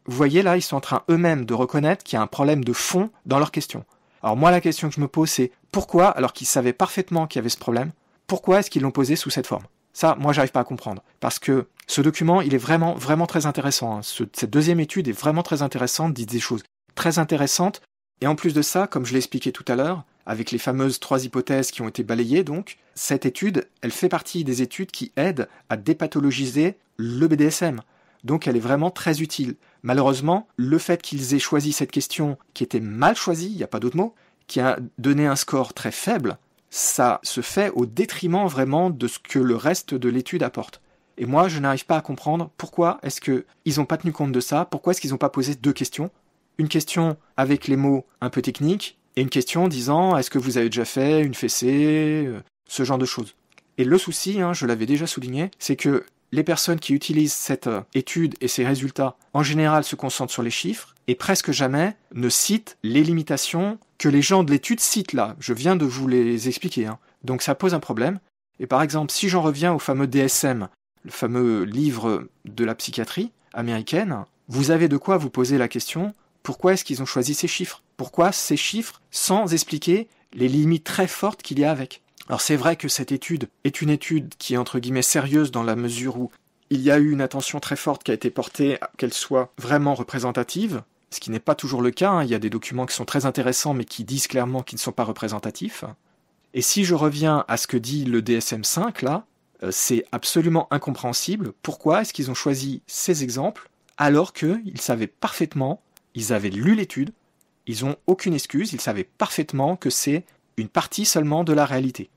Vous voyez là, ils sont en train eux-mêmes de reconnaître qu'il y a un problème de fond dans leur question. Alors moi, la question que je me pose, c'est pourquoi, alors qu'ils savaient parfaitement qu'il y avait ce problème, pourquoi est-ce qu'ils l'ont posé sous cette forme ? Ça, moi, j'arrive pas à comprendre. Parce que ce document, il est vraiment, vraiment très intéressant. Cette deuxième étude est vraiment très intéressante, dit des choses très intéressantes. Et en plus de ça, comme je l'ai expliqué tout à l'heure, avec les fameuses 3 hypothèses qui ont été balayées, donc, cette étude, elle fait partie des études qui aident à dépathologiser le BDSM. Donc elle est vraiment très utile. Malheureusement, le fait qu'ils aient choisi cette question qui était mal choisie, il n'y a pas d'autre mot, qui a donné un score très faible, ça se fait au détriment vraiment de ce que le reste de l'étude apporte. Et moi, je n'arrive pas à comprendre pourquoi est-ce qu'ils n'ont pas tenu compte de ça, pourquoi est-ce qu'ils n'ont pas posé 2 questions. Une question avec les mots un peu techniques, et une question disant « est-ce que vous avez déjà fait une fessée ?» ce genre de choses. Et le souci, je l'avais déjà souligné, c'est que les personnes qui utilisent cette étude et ses résultats, en général, se concentrent sur les chiffres et presque jamais ne citent les limitations que les gens de l'étude citent là. Je viens de vous les expliquer. Donc ça pose un problème. Et par exemple, si j'en reviens au fameux DSM, le fameux livre de la psychiatrie américaine, vous avez de quoi vous poser la question, pourquoi est-ce qu'ils ont choisi ces chiffres ? Pourquoi ces chiffres sans expliquer les limites très fortes qu'il y a avec ? Alors c'est vrai que cette étude est une étude qui est entre guillemets sérieuse dans la mesure où il y a eu une attention très forte qui a été portée à qu'elle soit vraiment représentative, ce qui n'est pas toujours le cas, il y a des documents qui sont très intéressants mais qui disent clairement qu'ils ne sont pas représentatifs. Et si je reviens à ce que dit le DSM-5 là, c'est absolument incompréhensible. Pourquoi est-ce qu'ils ont choisi ces exemples alors qu'ils savaient parfaitement, ils avaient lu l'étude, ils n'ont aucune excuse, ils savaient parfaitement que c'est une partie seulement de la réalité.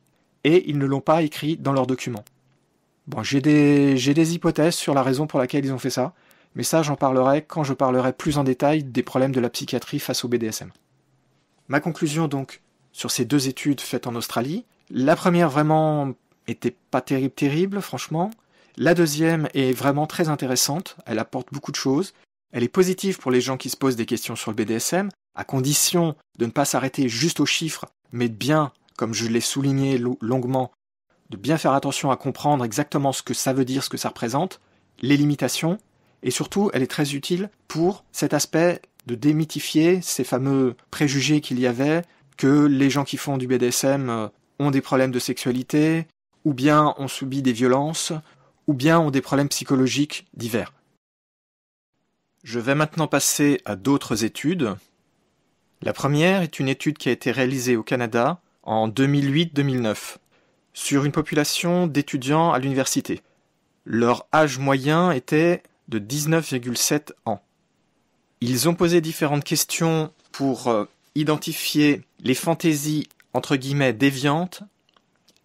Et ils ne l'ont pas écrit dans leurs documents. Bon, j'ai des hypothèses sur la raison pour laquelle ils ont fait ça, mais ça j'en parlerai quand je parlerai plus en détail des problèmes de la psychiatrie face au BDSM. Ma conclusion donc, sur ces 2 études faites en Australie, la première vraiment était pas terrible, franchement. La deuxième est vraiment très intéressante, elle apporte beaucoup de choses. Elle est positive pour les gens qui se posent des questions sur le BDSM, à condition de ne pas s'arrêter juste aux chiffres, mais de bien, comme je l'ai souligné longuement, de bien faire attention à comprendre exactement ce que ça veut dire, ce que ça représente, les limitations, et surtout, elle est très utile pour cet aspect de démythifier ces fameux préjugés qu'il y avait, que les gens qui font du BDSM ont des problèmes de sexualité, ou bien ont subi des violences, ou bien ont des problèmes psychologiques divers. Je vais maintenant passer à d'autres études. La première est une étude qui a été réalisée au Canada en 2008-2009 sur une population d'étudiants à l'université. Leur âge moyen était de 19,7 ans. Ils ont posé différentes questions pour identifier les fantaisies entre guillemets déviantes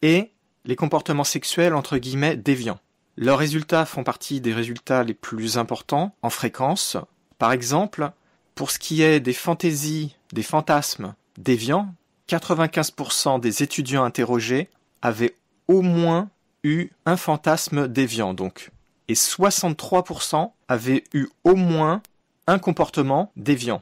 et les comportements sexuels entre guillemets déviants. Leurs résultats font partie des résultats les plus importants en fréquence. Par exemple, pour ce qui est des fantaisies, des fantasmes déviants, 95% des étudiants interrogés avaient au moins eu un fantasme déviant donc. Et 63% avaient eu au moins un comportement déviant.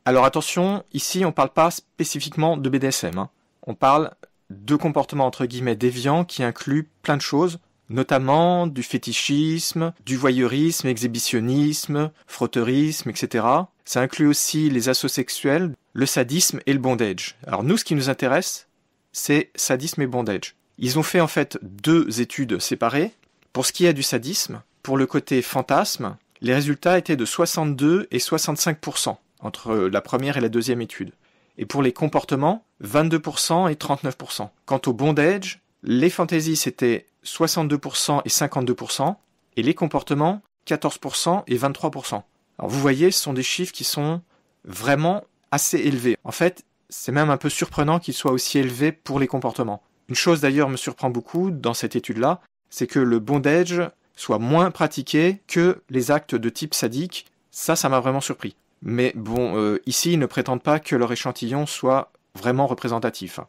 Alors attention, ici on ne parle pas spécifiquement de BDSM. On parle de comportements entre guillemets déviants qui incluent plein de choses, notamment du fétichisme, du voyeurisme, exhibitionnisme, frotterisme, etc. Ça inclut aussi les assos sexuels, le sadisme et le bondage. Alors nous, ce qui nous intéresse, c'est sadisme et bondage. Ils ont fait en fait 2 études séparées. Pour ce qui est du sadisme, pour le côté fantasme, les résultats étaient de 62 et 65% entre la première et la deuxième étude. Et pour les comportements, 22% et 39%. Quant au bondage, les fantaisies c'était 62% et 52%, et les comportements 14% et 23%. Alors vous voyez, ce sont des chiffres qui sont vraiment assez élevés. En fait, c'est même un peu surprenant qu'ils soient aussi élevés pour les comportements. Une chose d'ailleurs me surprend beaucoup dans cette étude-là, c'est que le bondage soit moins pratiqué que les actes de type sadique. Ça m'a vraiment surpris. Mais bon, ici, ils ne prétendent pas que leur échantillon soit vraiment représentatif.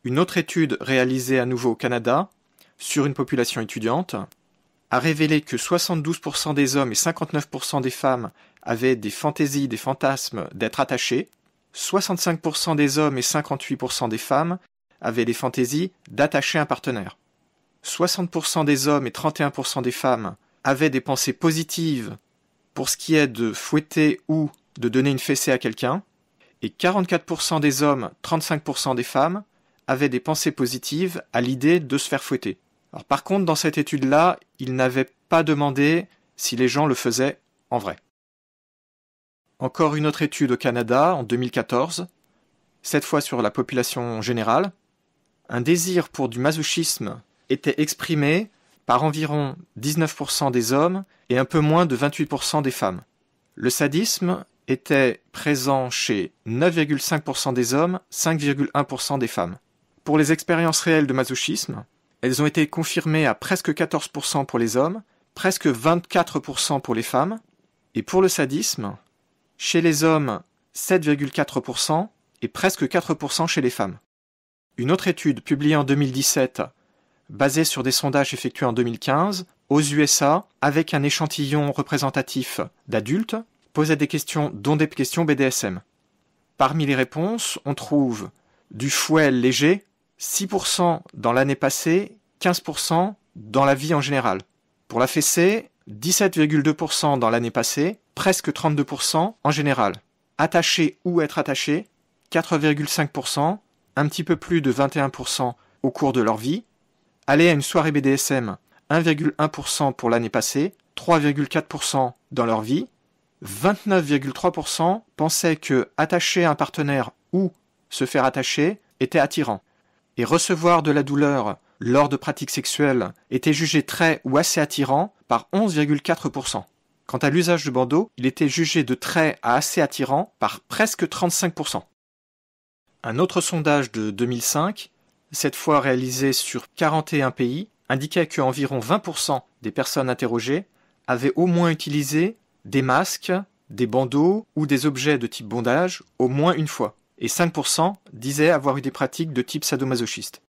Une autre étude réalisée à nouveau au Canada, sur une population étudiante, a révélé que 72% des hommes et 59% des femmes avaient des fantaisies, des fantasmes d'être attachés, 65% des hommes et 58% des femmes avaient des fantaisies d'attacher un partenaire. 60% des hommes et 31% des femmes avaient des pensées positives pour ce qui est de fouetter ou de donner une fessée à quelqu'un, et 44% des hommes, 35% des femmes avaient des pensées positives à l'idée de se faire fouetter. Alors, par contre, dans cette étude-là, ils n'avaient pas demandé si les gens le faisaient en vrai. Encore une autre étude au Canada, en 2014, cette fois sur la population générale. Un désir pour du masochisme était exprimé par environ 19% des hommes et un peu moins de 28% des femmes. Le sadisme était présent chez 9,5% des hommes, 5,1% des femmes. Pour les expériences réelles de masochisme, elles ont été confirmées à presque 14% pour les hommes, presque 24% pour les femmes, et pour le sadisme, chez les hommes 7,4% et presque 4% chez les femmes. Une autre étude publiée en 2017, basée sur des sondages effectués en 2015, aux USA, avec un échantillon représentatif d'adultes, posait des questions, dont des questions BDSM. Parmi les réponses, on trouve du fouet léger, 6% dans l'année passée, 15% dans la vie en général. Pour la fessée, 17,2% dans l'année passée, presque 32% en général. Attaché ou être attaché, 4,5%, un petit peu plus de 21% au cours de leur vie. Aller à une soirée BDSM, 1,1% pour l'année passée, 3,4% dans leur vie. 29,3% pensaient que attacher un partenaire ou se faire attacher était attirant. Et recevoir de la douleur lors de pratiques sexuelles était jugé très ou assez attirant par 11,4%. Quant à l'usage de bandeau, il était jugé de très à assez attirant par presque 35%. Un autre sondage de 2005, cette fois réalisé sur 41 pays, indiquait qu'environ 20% des personnes interrogées avaient au moins utilisé des masques, des bandeaux ou des objets de type bondage au moins une fois, et 5% disaient avoir eu des pratiques de type sadomasochiste.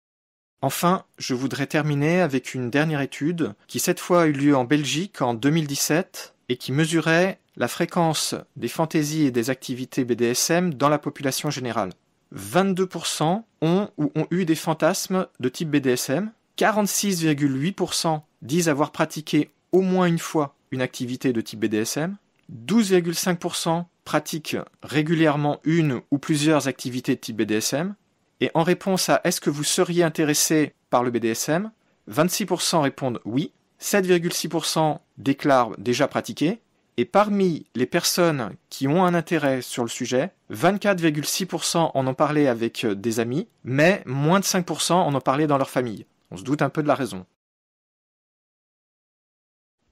Enfin, je voudrais terminer avec une dernière étude qui cette fois a eu lieu en Belgique en 2017 et qui mesurait la fréquence des fantaisies et des activités BDSM dans la population générale. 22% ont ou ont eu des fantasmes de type BDSM, 46,8% disent avoir pratiqué au moins une fois une activité de type BDSM, 12,5% pratiquent régulièrement une ou plusieurs activités de type BDSM, Et en réponse à est-ce que vous seriez intéressé par le BDSM, 26% répondent oui, 7,6% déclarent déjà pratiquer, et parmi les personnes qui ont un intérêt sur le sujet, 24,6% en ont parlé avec des amis, mais moins de 5% en ont parlé dans leur famille. On se doute un peu de la raison.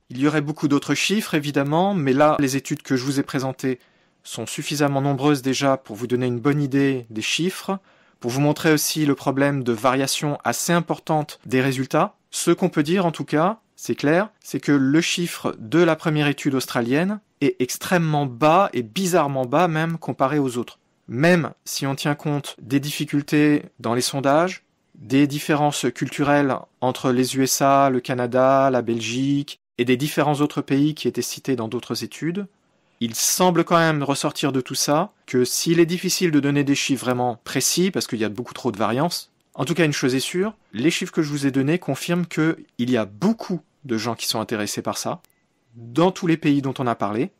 Il y aurait beaucoup d'autres chiffres, évidemment, mais là, les études que je vous ai présentées sont suffisamment nombreuses déjà pour vous donner une bonne idée des chiffres, pour vous montrer aussi le problème de variation assez importante des résultats. Ce qu'on peut dire, en tout cas, c'est clair, c'est que le chiffre de la première étude australienne est extrêmement bas et bizarrement bas même comparé aux autres. Même si on tient compte des difficultés dans les sondages, des différences culturelles entre les USA, le Canada, la Belgique et des différents autres pays qui étaient cités dans d'autres études, il semble quand même ressortir de tout ça que s'il est difficile de donner des chiffres vraiment précis parce qu'il y a beaucoup trop de variance, en tout cas une chose est sûre, les chiffres que je vous ai donnés confirment qu'il y a beaucoup de gens qui sont intéressés par ça, dans tous les pays dont on a parlé,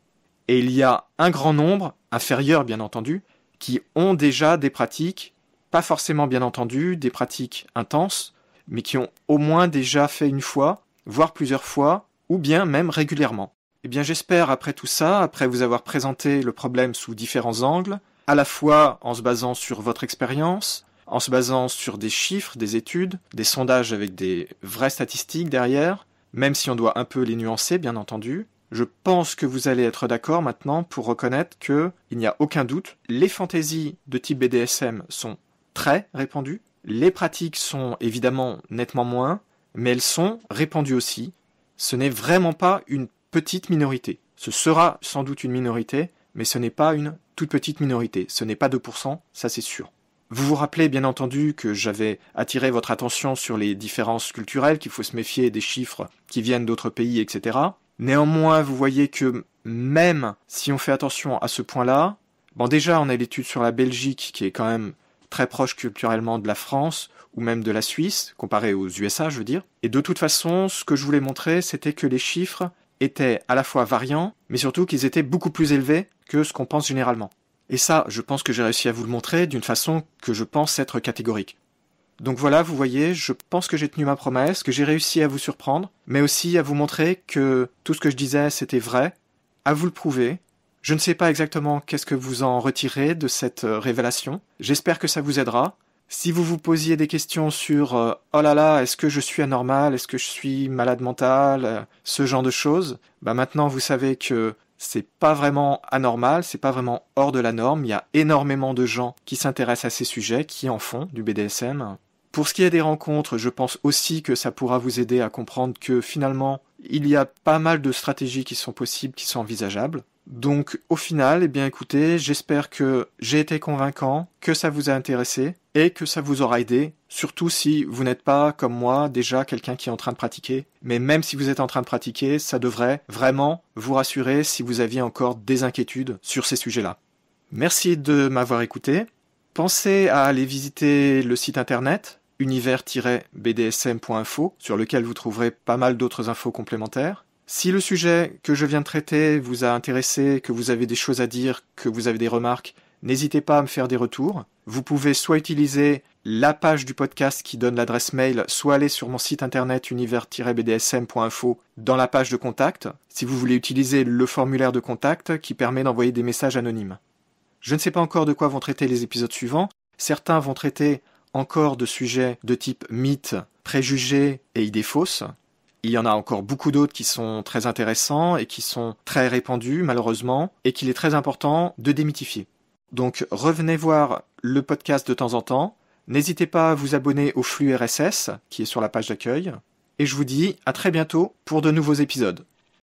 et il y a un grand nombre, inférieur bien entendu, qui ont déjà des pratiques, pas forcément bien entendu, des pratiques intenses, mais qui ont au moins déjà fait une fois, voire plusieurs fois, ou bien même régulièrement. Eh bien j'espère après tout ça, après vous avoir présenté le problème sous différents angles, à la fois en se basant sur votre expérience, en se basant sur des chiffres, des études, des sondages avec des vraies statistiques derrière, même si on doit un peu les nuancer bien entendu, je pense que vous allez être d'accord maintenant pour reconnaître que, il n'y a aucun doute, les fantaisies de type BDSM sont très répandues, les pratiques sont évidemment nettement moins, mais elles sont répandues aussi. Ce n'est vraiment pas une petite minorité. Ce sera sans doute une minorité, mais ce n'est pas une toute petite minorité. Ce n'est pas 2%, ça c'est sûr. Vous vous rappelez bien entendu que j'avais attiré votre attention sur les différences culturelles, qu'il faut se méfier des chiffres qui viennent d'autres pays, etc. Néanmoins, vous voyez que même si on fait attention à ce point-là, bon déjà on a l'étude sur la Belgique qui est quand même très proche culturellement de la France, ou même de la Suisse, comparé aux USA je veux dire. Et de toute façon, ce que je voulais montrer, c'était que les chiffres étaient à la fois variants, mais surtout qu'ils étaient beaucoup plus élevés que ce qu'on pense généralement. Et ça, je pense que j'ai réussi à vous le montrer d'une façon que je pense être catégorique. Donc voilà, vous voyez, je pense que j'ai tenu ma promesse, que j'ai réussi à vous surprendre, mais aussi à vous montrer que tout ce que je disais, c'était vrai, à vous le prouver. Je ne sais pas exactement qu'est-ce que vous en retirez de cette révélation. J'espère que ça vous aidera. Si vous vous posiez des questions sur oh là là, est-ce que je suis anormal, est-ce que je suis malade mental, ce genre de choses, maintenant vous savez que c'est pas vraiment anormal, c'est pas vraiment hors de la norme. Il y a énormément de gens qui s'intéressent à ces sujets, qui en font du BDSM. Pour ce qui est des rencontres, je pense aussi que ça pourra vous aider à comprendre que finalement, il y a pas mal de stratégies qui sont possibles, qui sont envisageables. Donc au final, eh bien écoutez, j'espère que j'ai été convaincant, que ça vous a intéressé et que ça vous aura aidé, surtout si vous n'êtes pas, comme moi, déjà quelqu'un qui est en train de pratiquer. Mais même si vous êtes en train de pratiquer, ça devrait vraiment vous rassurer si vous aviez encore des inquiétudes sur ces sujets-là. Merci de m'avoir écouté. Pensez à aller visiter le site internet univers-bdsm.info sur lequel vous trouverez pas mal d'autres infos complémentaires. Si le sujet que je viens de traiter vous a intéressé, que vous avez des choses à dire, que vous avez des remarques, n'hésitez pas à me faire des retours. Vous pouvez soit utiliser la page du podcast qui donne l'adresse mail, soit aller sur mon site internet univers-bdsm.info dans la page de contact, si vous voulez utiliser le formulaire de contact qui permet d'envoyer des messages anonymes. Je ne sais pas encore de quoi vont traiter les épisodes suivants. Certains vont traiter encore de sujets de type mythes, préjugés et idées fausses. Il y en a encore beaucoup d'autres qui sont très intéressants et qui sont très répandus, malheureusement, et qu'il est très important de démythifier. Donc revenez voir le podcast de temps en temps. N'hésitez pas à vous abonner au flux RSS qui est sur la page d'accueil. Et je vous dis à très bientôt pour de nouveaux épisodes.